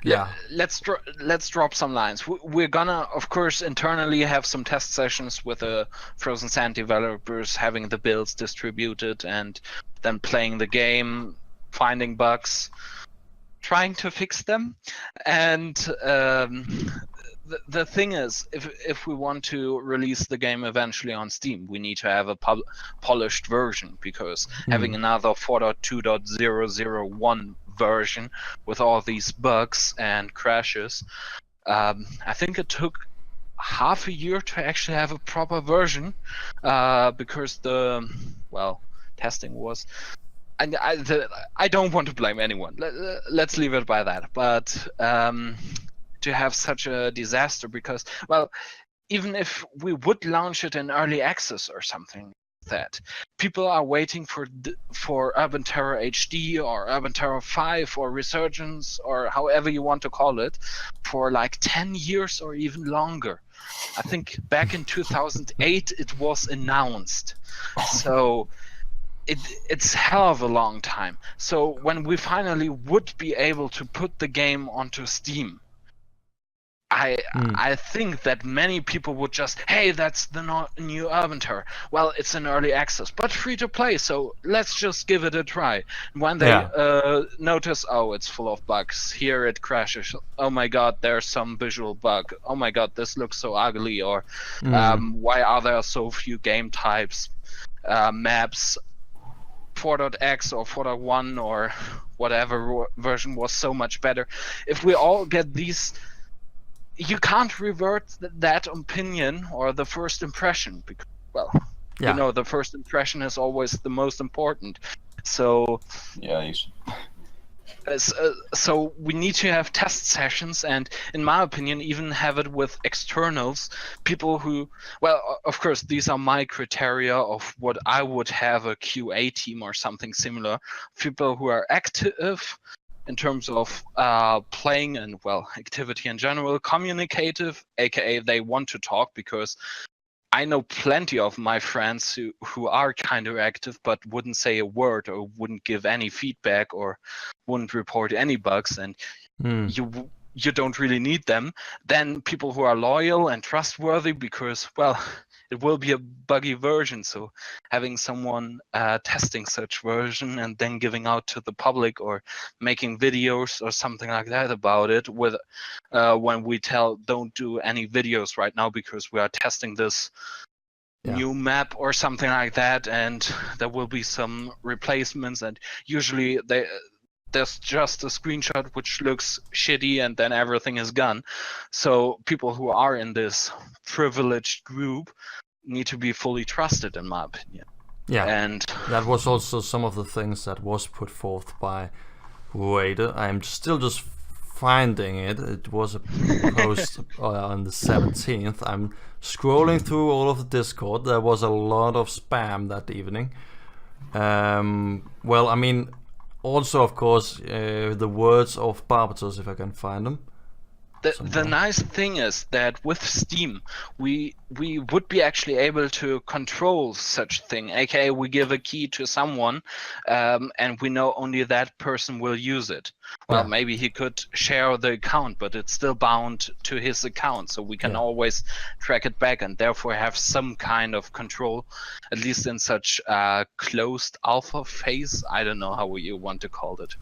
yeah. Let's drop some lines. We're gonna, of course, internally have some test sessions with the Frozen Sand developers, having the builds distributed and then playing the game, finding bugs, trying to fix them, and the thing is, if we want to release the game eventually on Steam, we need to have a polished version, because having another 4.2.001 version with all these bugs and crashes, I think it took half a year to actually have a proper version, because testing was. And I don't want to blame anyone. Let's leave it by that. But to have such a disaster, because, well, even if we would launch it in early access or something like that, people are waiting for Urban Terror HD or Urban Terror 5 or Resurgence or however you want to call it for like 10 years or even longer. I think back in 2008 it was announced. So it's hell of a long time. So when we finally would be able to put the game onto Steam, I think that many people would just, hey, that's the new Urban Terror. Well, it's in early access, but free to play, so let's just give it a try. When they notice, oh, it's full of bugs, here it crashes, oh my god, there's some visual bug, oh my god, this looks so ugly, or why are there so few game types, maps, 4.x or 4.1 or whatever version was so much better. If we all get these, you can't revert that opinion or the first impression, because, well, you know, the first impression is always the most important. So yeah, you should. So we need to have test sessions, and in my opinion, even have it with externals, people who, well, of course, these are my criteria of what I would have a QA team or something similar, people who are active in terms of playing and, well, activity in general, communicative, aka they want to talk, because I know plenty of my friends who are kind of active but wouldn't say a word or wouldn't give any feedback or wouldn't report any bugs, and you don't really need them. Then people who are loyal and trustworthy, because, well, it will be a buggy version, so having someone testing such version and then giving out to the public or making videos or something like that about it, with when we tell don't do any videos right now because we are testing this new map or something like that, and there will be some replacements, and usually there's just a screenshot which looks shitty and then everything is gone. So people who are in this privileged group need to be fully trusted, in my opinion. Yeah, and that was also some of the things that was put forth by Wade. I'm still just finding it. It was a post on the 17th. I'm scrolling through all of the Discord. There was a lot of spam that evening. Well, I mean, also, of course, the words of Barbatos, if I can find them. The nice thing is that with Steam, we would be actually able to control such thing, aka we give a key to someone, and we know only that person will use it. Well, maybe he could share the account, but it's still bound to his account, so we can always track it back and therefore have some kind of control, at least in such closed alpha phase. I don't know how you want to call it.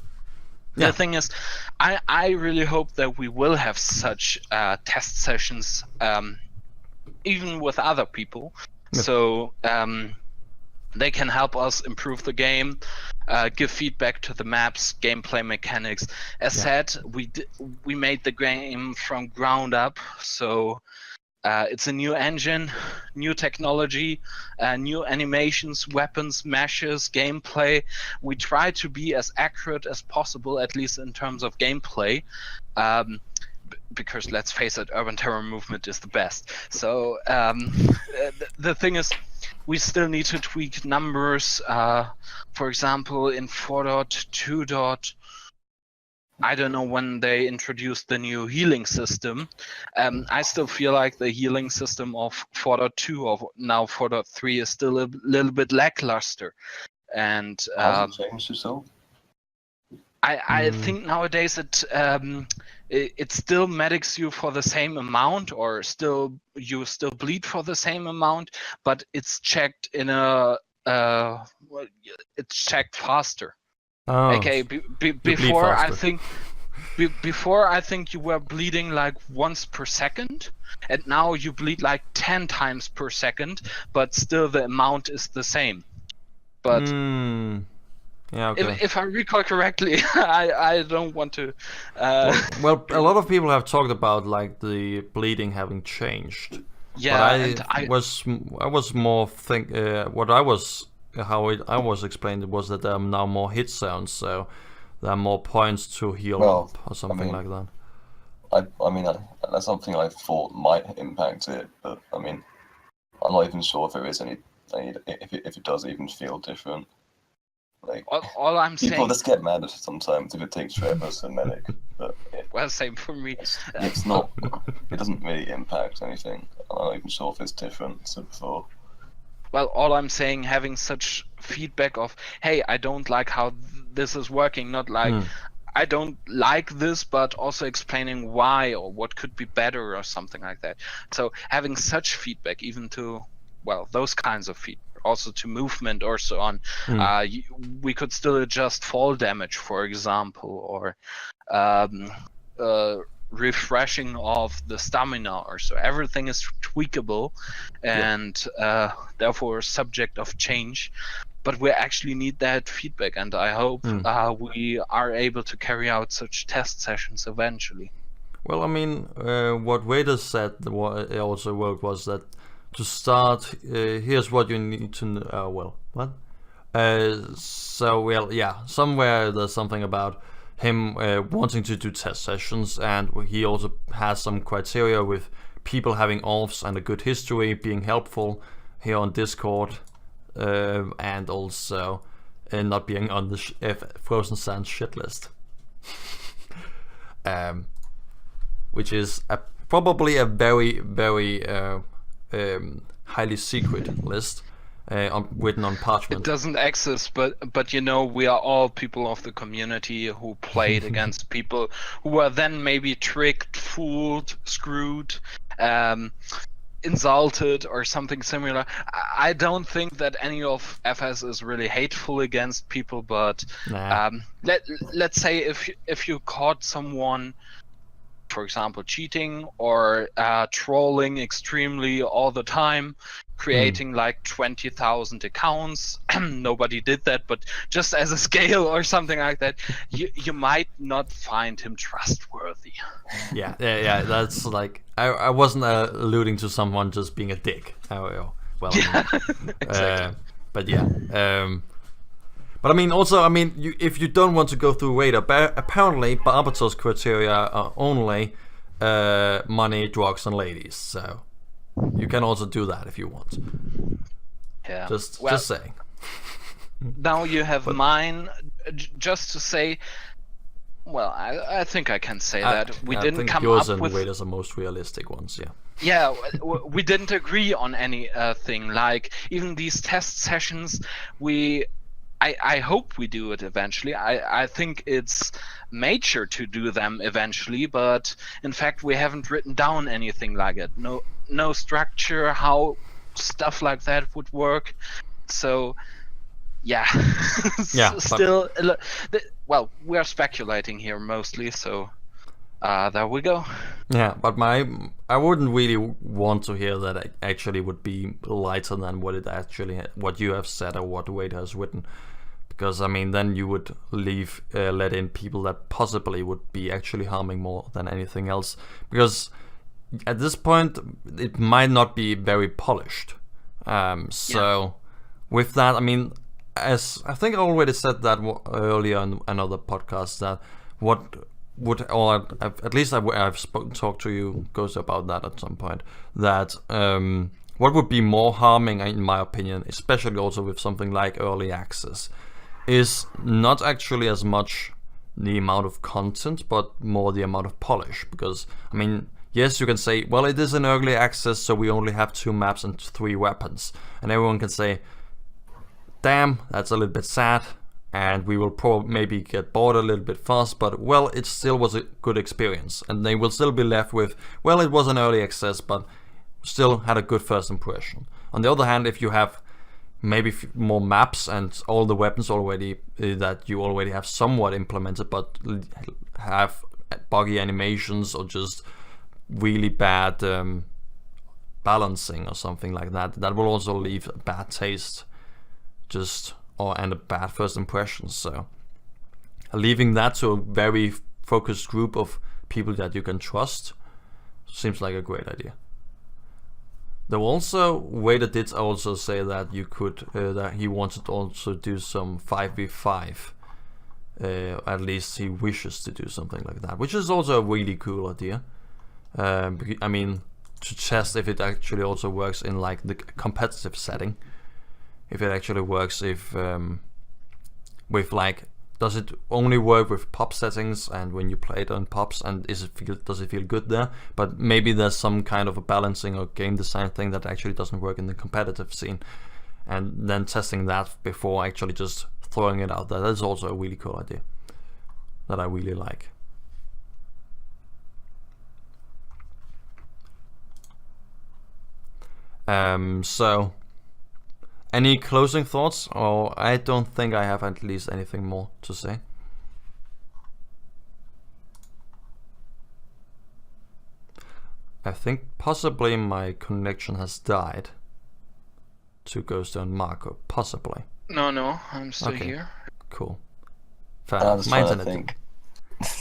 The thing is, I really hope that we will have such test sessions, even with other people, so they can help us improve the game, give feedback to the maps, gameplay mechanics. As said, we made the game from ground up, so it's a new engine, new technology, new animations, weapons, meshes, gameplay. We try to be as accurate as possible, at least in terms of gameplay, because let's face it, Urban Terror movement is the best. So the thing is, we still need to tweak numbers. For example, in 4.2. I don't know when they introduced the new healing system. I still feel like the healing system of 4.2 or now 4.3 is still a little bit lackluster. And has it changed yourself? I think nowadays it still medics you for the same amount, or you still bleed for the same amount, but it's checked in it's checked faster. Oh, Okay, before I think you were bleeding like once per second, and now you bleed like 10 times per second, but still the amount is the same. But if I recall correctly, I don't want to. Well, a lot of people have talked about like the bleeding having changed. Yeah, but I was more how I was explained was that there are now more hit zones, so there are more points to heal up or something like that. I mean, that's something I thought might impact it, but I mean, I'm not even sure if there is any if it does even feel different. Like, all I'm saying, people just get mad sometimes if it takes forever to medic. But same for me. It's not. It doesn't really impact anything. I'm not even sure if it's different to before. Well, all I'm saying, having such feedback of, hey, I don't like how this is working, not like I don't like this, but also explaining why or what could be better or something like that. So having such feedback, even to, those kinds of feedback, also to movement or so on, we could still adjust fall damage, for example, or refreshing of the stamina or so. Everything is tweakable and therefore subject of change, but we actually need that feedback, and I hope we are able to carry out such test sessions eventually. Well, I mean, what Wader said also worked was that to start, here's what you need to know. Somewhere there's something about him wanting to do test sessions, and he also has some criteria with people having ALFs and a good history being helpful here on Discord, and also not being on the Frozen Sands shit list, which is probably a very, very highly secret list. Written on parchment. It doesn't exist, but you know, we are all people of the community who played against people who were then maybe tricked, fooled, screwed, insulted, or something similar. I don't think that any of FS is really hateful against people, but let's say if you caught someone, for example, cheating or trolling extremely all the time, creating like 20,000 accounts. Nobody did that, but just as a scale or something like that, you might not find him trustworthy. Yeah. That's like I wasn't alluding to someone just being a dick. Exactly. But yeah. But I mean, also, if you don't want to go through Radar, apparently Barbatos criteria are only money, drugs, and ladies. So you can also do that if you want. Yeah. Just saying. Now you have mine. Just to say, I think I can say that we didn't come yours up and with. Raiders are the most realistic ones. Yeah. Yeah, we didn't agree on anything. Like even these test sessions, I hope we do it eventually. I think it's major to do them eventually, but in fact we haven't written down anything like it. No structure, how stuff like that would work. So yeah, yeah. still, well, we are speculating here mostly, so there we go. Yeah, but I wouldn't really want to hear that it actually would be lighter than what you have said or what Wade has written, because I mean then you would let in people that possibly would be actually harming more than anything else, because at this point it might not be very polished. So with that, I mean, as I think I already said that earlier in another podcast, that what would, or at least I've talked to you, Ghost, about that at some point, that what would be more harming, in my opinion, especially also with something like early access, is not actually as much the amount of content, but more the amount of polish. Because, I mean, yes, you can say, well, it is an early access, so we only have 2 maps and 3 weapons. And everyone can say, damn, that's a little bit sad, and we will probably maybe get bored a little bit fast, but, well, it still was a good experience. And they will still be left with, well, it was an early access, but still had a good first impression. On the other hand, if you have maybe more maps and all the weapons already that you already have somewhat implemented, but have buggy animations or just really bad balancing or something like that, that will also leave a bad taste, and a bad first impression. So leaving that to a very focused group of people that you can trust seems like a great idea. Though also, Wader did also say that you could, that he wanted to also do some 5v5. At least he wishes to do something like that, which is also a really cool idea. I mean, to test if it actually also works in like the competitive setting. If it actually works, with like, does it only work with pop settings and when you play it on pops, and does it feel good there? But maybe there's some kind of a balancing or game design thing that actually doesn't work in the competitive scene, and then testing that before actually just throwing it out there. That's also a really cool idea that I really like. So any closing thoughts? Or I don't think I have at least anything more to say. I think possibly my connection has died to Ghost and Maku. Possibly. No, I'm still here. Cool. Fair enough. My internet. Think.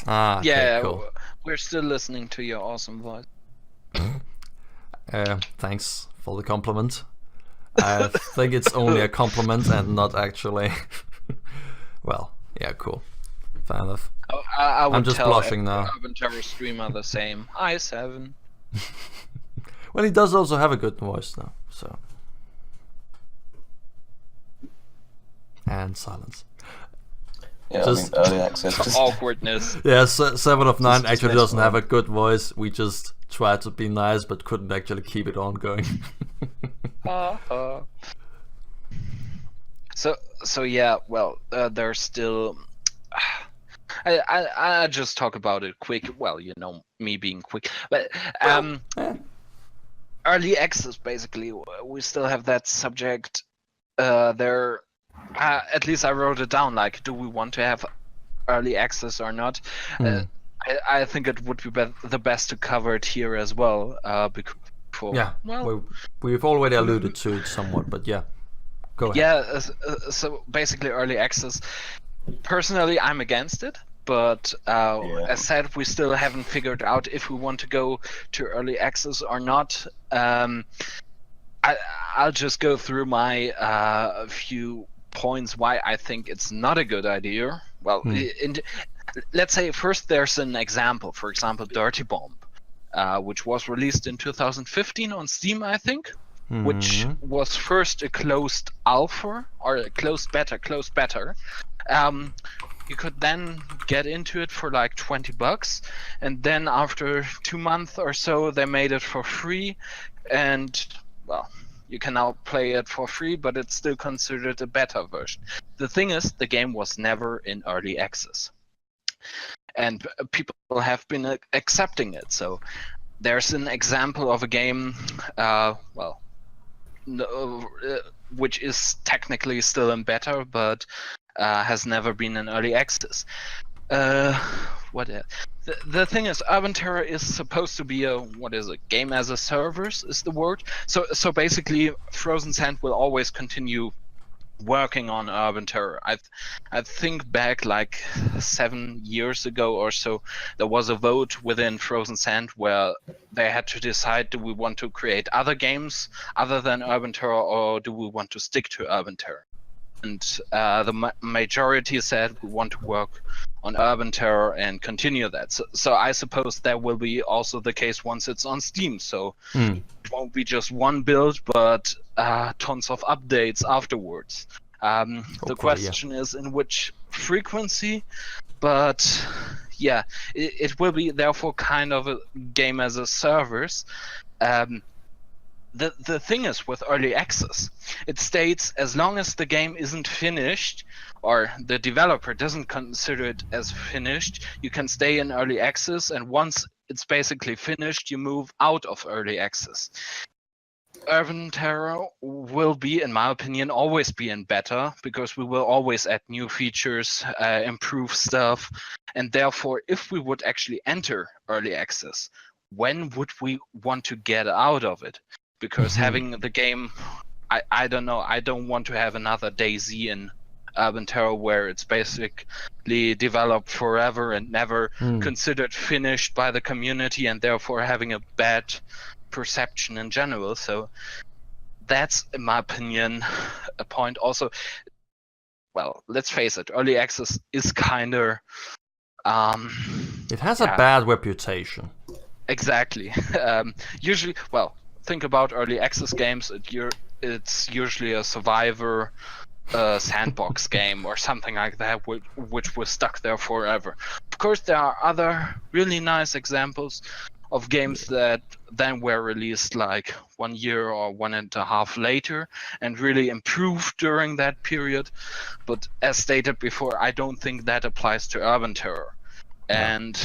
Okay, yeah, cool. We're still listening to your awesome voice. Thanks for the compliment. I think it's only a compliment and not actually. Well, yeah, cool. Fair enough. I'm just blushing now. Urban Terror streamer the same. Hi, Seven. Well, he does also have a good voice now, so. And silence. Yeah, just, I mean, early access. Awkwardness. Yeah, 7 of 9 actually doesn't have a good voice. We just tried to be nice, but couldn't actually keep it on going. So yeah, well, there's still. I just talk about it quick. Well, you know me being quick, but early access basically. We still have that subject there. At least I wrote it down. Like, do we want to have early access or not? I think it would be the best to cover it here as well. We've already alluded to it somewhat, but yeah, go ahead. Yeah, so basically early access. Personally, I'm against it, but as said, we still haven't figured out if we want to go to early access or not. I'll just go through my few points why I think it's not a good idea. Well, let's say first there's an example. For example, Dirty Bomb, which was released in 2015 on Steam, I think, which was first a closed alpha or a closed beta. You could then get into it for like $20, and then after 2 months or so, they made it for free, and well, you can now play it for free, but it's still considered a beta version. The thing is, the game was never in early access, and people have been accepting it. So there's an example of a game, which is technically still in beta, but has never been in early access. What else? The thing is, Urban Terror is supposed to be a game as a service is the word. So basically, Frozen Sand will always continue working on Urban Terror. I think back like 7 years ago or so, there was a vote within Frozen Sand where they had to decide: do we want to create other games other than Urban Terror, or do we want to stick to Urban Terror? And the majority said we want to work on Urban Terror and continue that. So I suppose that will be also the case once it's on Steam. So it won't be just one build, but tons of updates afterwards. The question is in which frequency, but yeah, it will be therefore kind of a game as a service. The thing is with early access, it states as long as the game isn't finished or the developer doesn't consider it as finished, you can stay in early access, and once it's basically finished, you move out of early access. Urban Terror will be, in my opinion, always be in beta, because we will always add new features, improve stuff, and therefore if we would actually enter early access, when would we want to get out of it? Because having the game, I don't know, I don't want to have another DayZ in Urban Terror where it's basically developed forever and never considered finished by the community, and therefore having a bad perception in general. So that's, in my opinion, a point. Also, well, let's face it, early access is kind of... it has a bad reputation. Exactly. Usually, well, think about early access games, it's usually a survivor sandbox game or something like that, which was stuck there forever. Of course, there are other really nice examples of games that then were released like 1 year or 1.5 later and really improved during that period. But as stated before, I don't think that applies to Urban Terror. And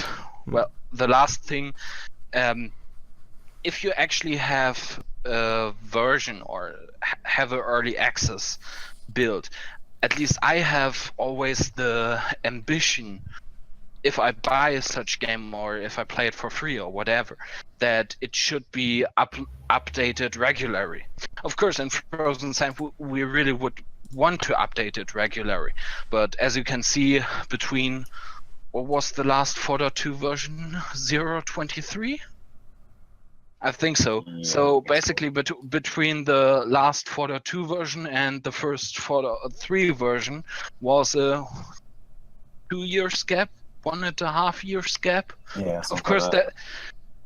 well, the last thing, if you actually have a version or have an early access build, at least I have always the ambition, if I buy such game or if I play it for free or whatever, that it should be updated regularly. Of course, in Frozen Sand, we really would want to update it regularly. But as you can see, between, what was the last 4.2 version? 0.23? I think so. Yeah. So basically, between the last 4.2 version and the first 4.3 version was a 2 years gap, 1.5 years gap. Yeah. Of course,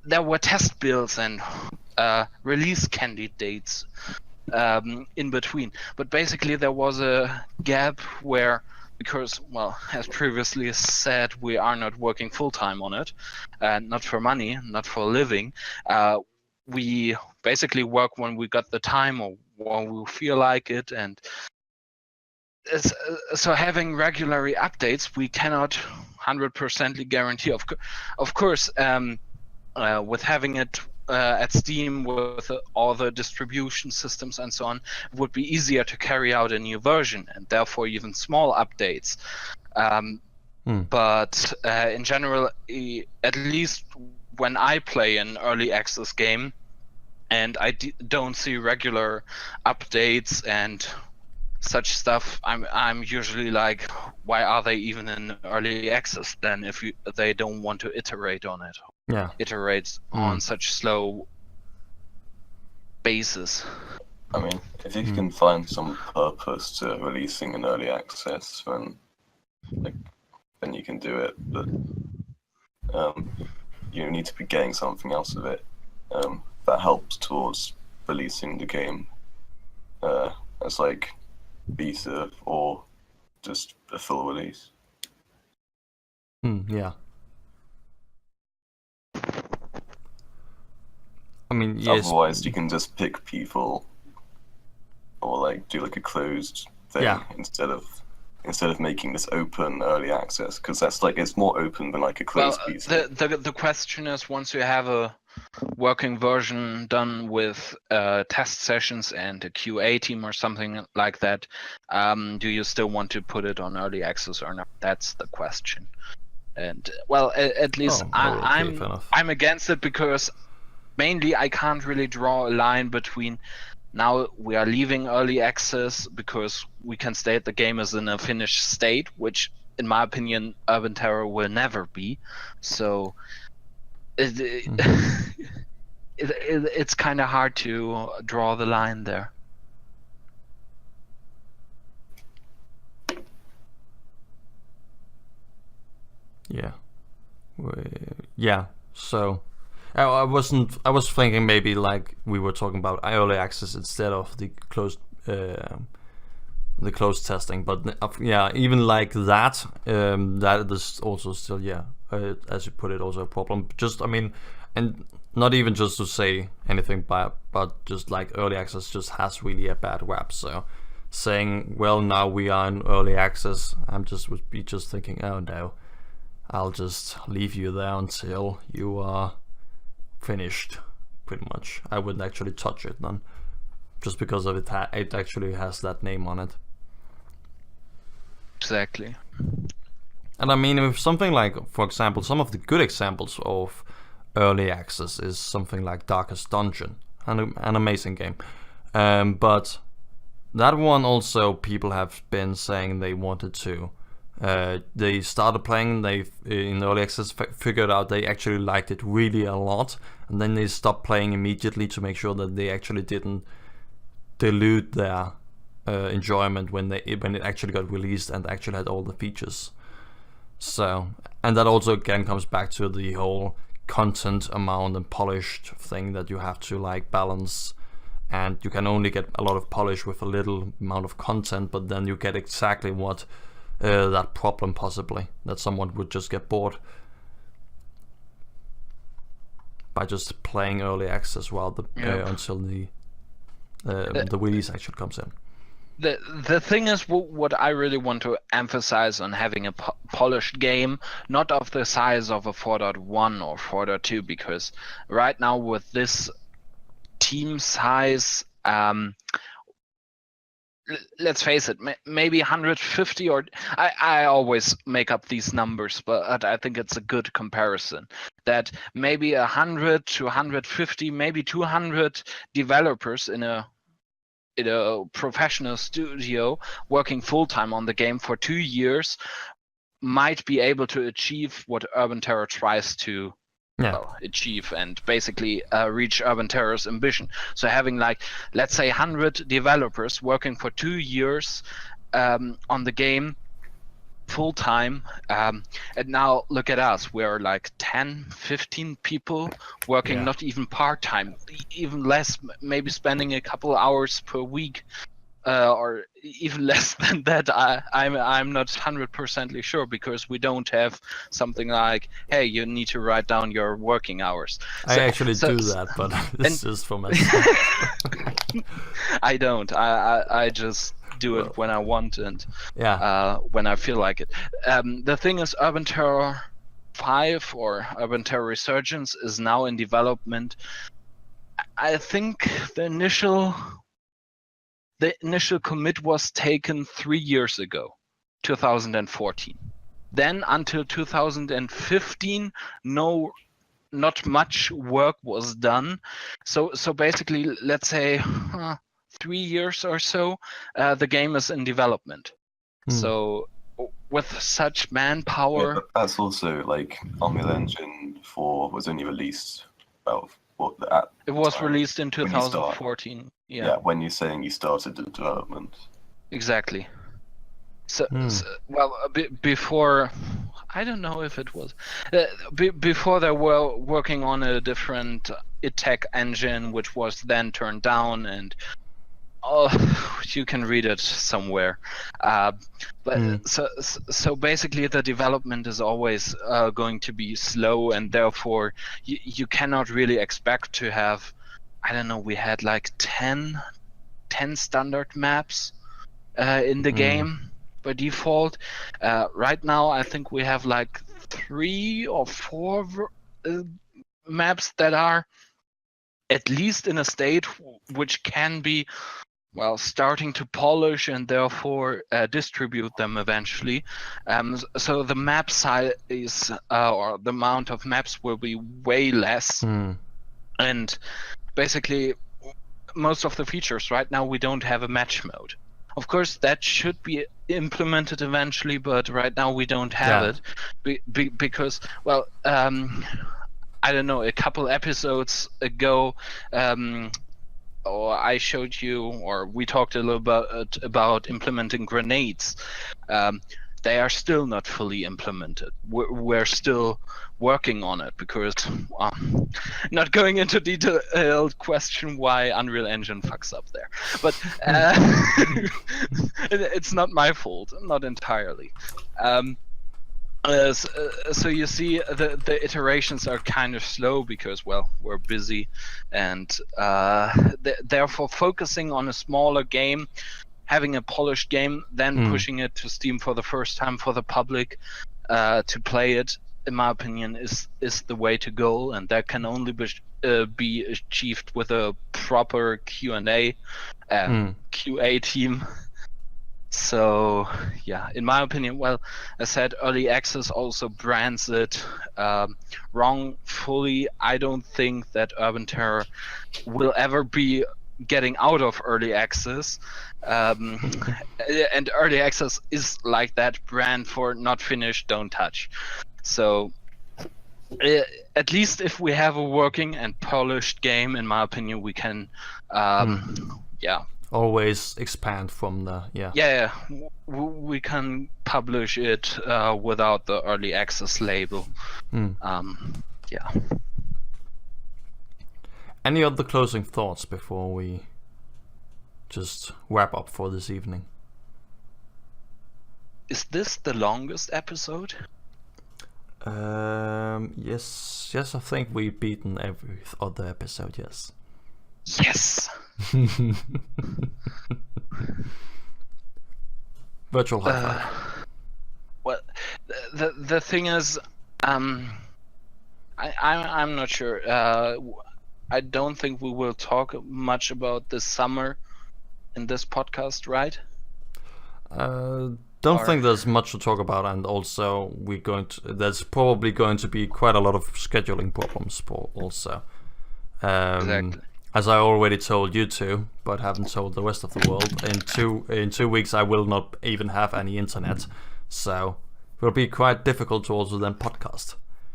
there were test builds and release candidates in between. But basically, there was a gap where, because, well, as previously said, we are not working full-time on it, not for money, not for a living. We basically work when we got the time or when we feel like it, and so having regular updates, we cannot 100% guarantee. Of course, with having it at Steam with all the distribution systems and so on, it would be easier to carry out a new version and therefore even small updates. But in general, at least when I play an early access game and I don't see regular updates and such stuff, I'm usually like, why are they even in early access then if they don't want to iterate on it? Yeah. Iterate on such slow basis. I mean, if you can find some purpose to releasing an early access, then you can do it. But you need to be getting something else of it that helps towards releasing the game as like beta or just a full release. Yeah. I mean, yes. Otherwise, you can just pick people, or like do like a closed thing instead of making this open early access, because that's like, it's more open than like a closed beta. The question is, once you have a working version done with test sessions and a QA team or something like that, do you still want to put it on early access or not? That's the question. And well, at least I'm against it because mainly I can't really draw a line between now we are leaving early access because we can state the game is in a finished state, which in my opinion Urban Terror will never be. So it's kind of hard to draw the line there. Yeah. Yeah. So I was thinking maybe like we were talking about early access instead of the closed testing, but yeah, even like that, that is also still, yeah, as you put it, also a problem. Just, I mean, and not even just to say anything bad, but just like early access just has really a bad rap. So saying, well, now we are in early access, would be just thinking, oh no, I'll just leave you there until you are finished, pretty much. I wouldn't actually touch it then, just because of it actually has that name on it. Exactly. And I mean, if something like, for example, some of the good examples of early access is something like Darkest Dungeon, an amazing game. But that one also, people have been saying they wanted to. They started playing, they in early access figured out they actually liked it really a lot, and then they stopped playing immediately to make sure that they actually didn't dilute their enjoyment when it actually got released and actually had all the features. So, and that also again comes back to the whole content amount and polished thing that you have to like balance, and you can only get a lot of polish with a little amount of content, but then you get exactly what that problem possibly, that someone would just get bored by just playing early access while until the release actually comes in. The thing is, what I really want to emphasize on having a polished game, not of the size of a 4.1 or 4.2, because right now with this team size, let's face it, maybe 150 or I always make up these numbers, but I think it's a good comparison that maybe 100 to 150, maybe 200 developers in a professional studio working full-time on the game for 2 years might be able to achieve what Urban Terror tries to achieve and basically reach Urban Terror's ambition. So having like, let's say 100 developers working for 2 years on the game full-time, and now look at us, we're like 10, 15 people working, not even part-time, even less, maybe spending a couple hours per week, or even less than that. I'm not 100% sure, because we don't have something like, hey, you need to write down your working hours. I actually do that, but this is for myself. I don't. I just do it when I want and when I feel like it. The thing is, Urban Terror 5 or Urban Terror Resurgence is now in development. I think the initial commit was taken 3 years ago, 2014. Then until 2015, not much work was done. So basically, let's say 3 years or so, the game is in development. So with such manpower, but that's also like Unreal Engine 4 was only released about it was released in 2014. Yeah, when you're saying you started the development. Exactly. So well, before, I don't know if it was before they were working on a different tech engine, which was then turned down, and you can read it somewhere. But so basically, the development is always going to be slow, and therefore you cannot really expect to have, I don't know, we had like 10 standard maps in the game by default. Right now, I think we have like 3 or 4 maps that are at least in a state which can be, well, starting to polish and therefore distribute them eventually. So the map size or the amount of maps will be way less. And basically, most of the features right now, we don't have a match mode. Of course, that should be implemented eventually, but right now we don't have it because, well, I don't know, a couple episodes ago, or I showed you, or we talked a little bit about implementing grenades. They are still not fully implemented. We're still working on it because, not going into detailed question why Unreal Engine fucks up there, but it's not my fault, not entirely. So you see, the iterations are kind of slow because, well, we're busy, and therefore focusing on a smaller game, having a polished game, then pushing it to Steam for the first time for the public to play it, in my opinion, is the way to go, and that can only be achieved with a proper Q&A, QA team. So, yeah, in my opinion, well, as I said, Early Access also brands it wrongfully. I don't think that Urban Terror will ever be getting out of Early Access. And Early Access is like that brand for not finished, don't touch. So, at least if we have a working and polished game, in my opinion, we can, always expand from the we can publish it without the Early Access label. Any other closing thoughts before we just wrap up for this evening? Is this the longest episode? Yes, I think we've beaten every other episode, yes. Yes! Virtual high five. Well, the thing is, I'm not sure. I don't think we will talk much about this summer in this podcast, right? Don't think there's much to talk about, and also there's probably going to be quite a lot of scheduling problems also. Exactly. As I already told you two, but haven't told the rest of the world, in 2 weeks I will not even have any internet, so it will be quite difficult to also then podcast,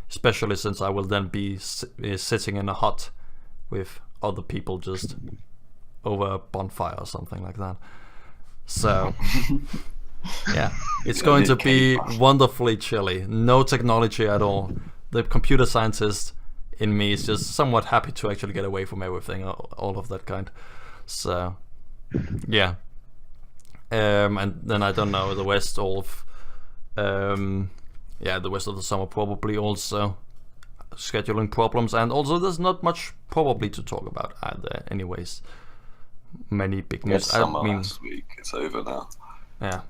especially since I will then be sitting in a hut with other people just over a bonfire or something like that. So yeah, it's going to be wonderfully chilly, no technology at all. The computer scientist in me is just somewhat happy to actually get away from everything, all of that kind. So yeah, and then I don't know, the rest of the rest of the summer probably also scheduling problems, and also there's not much probably to talk about either anyways. Many big news. Last week, it's over now. Yeah,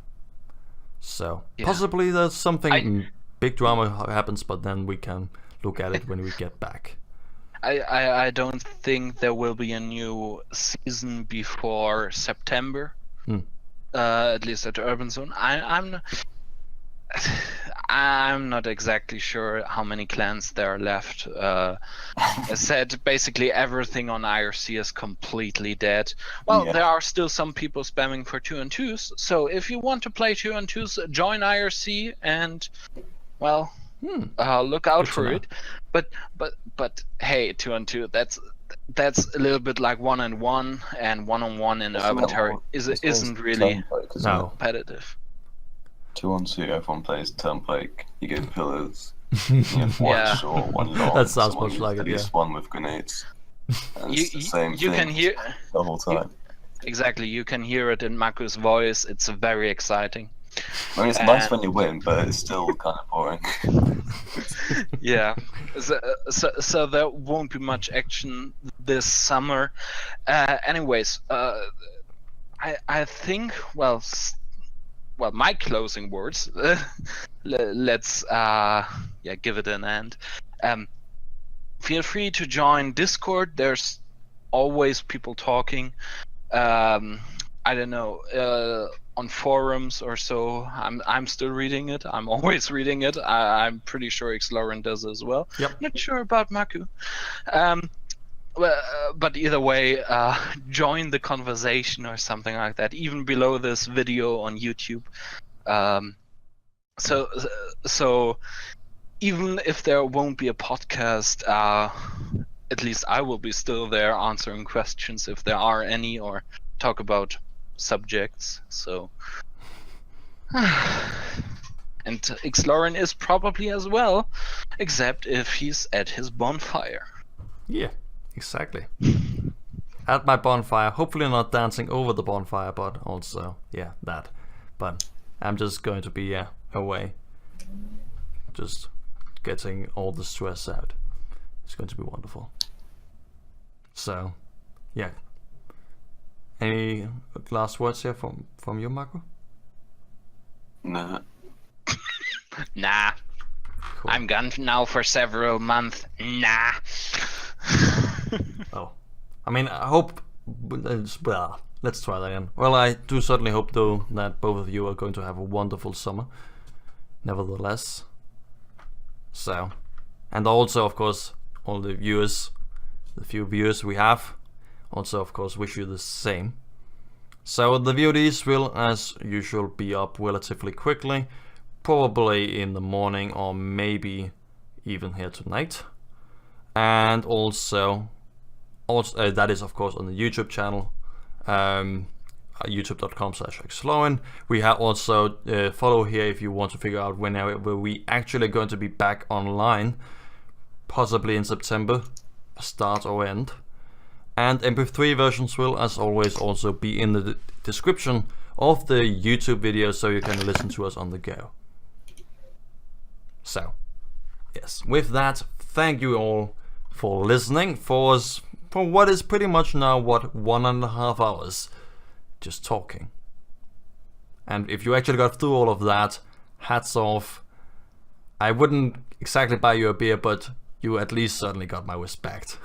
so possibly there's something big drama happens, but then we can look at it when we get back. I don't think there will be a new season before September, at least at Urban Zone. I'm not exactly sure how many clans there are left. I said basically everything on IRC is completely dead. Well, there are still some people spamming for 2-on-2s, so if you want to play 2-on-2s, join IRC and, well, look out for it. But hey, 2-on-2, that's a little bit like 1-on-1, and 1-on-1 in Urban Terror isn't really competitive. 2-on-2, everyone plays turnpike. You get pillars. You have one short, one long. That sounds much like it. At least one with grenades. And it's the same thing can hear the whole time. Exactly, you can hear it in Maku's voice. It's very exciting. I mean, it's nice when you win, but it's still kind of boring. Yeah, so there won't be much action this summer. Anyways, I think, well, my closing words. Let's give it an end. feel free to join Discord. There's always people talking. I don't know, on forums or so. I'm still reading it. I'm always reading it. I'm pretty sure Ikslorin does as well. Yep. Not sure about Maku. But either way, join the conversation or something like that, even below this video on YouTube. So even if there won't be a podcast, at least I will be still there answering questions if there are any, or talk about subjects. So and Ikslorin is probably as well, except if he's at his bonfire. Yeah, exactly. At my bonfire, hopefully not dancing over the bonfire, but also, yeah, that. But I'm just going to be away, just getting all the stress out. It's going to be wonderful. So, yeah. Any last words here from you, Maku? Nah. Nah. Cool. I'm gone now for several months. Nah. Oh, I mean, I hope. Well, let's try that again. Well, I do certainly hope, though, that both of you are going to have a wonderful summer. Nevertheless. So, and also, of course, all the viewers, the few viewers we have, also, of course, wish you the same. So the VODs will, as usual, be up relatively quickly, probably in the morning or maybe even here tonight. And also that is, of course, on the YouTube channel, youtube.com/Ikslorin. We have also follow here if you want to figure out when we actually going to be back online, possibly in September, start or end. And MP3 versions will, as always, also be in the description of the YouTube video, so you can listen to us on the go. So, yes, with that, thank you all for listening for what is pretty much now, 1.5 hours just talking. And if you actually got through all of that, hats off. I wouldn't exactly buy you a beer, but you at least certainly got my respect.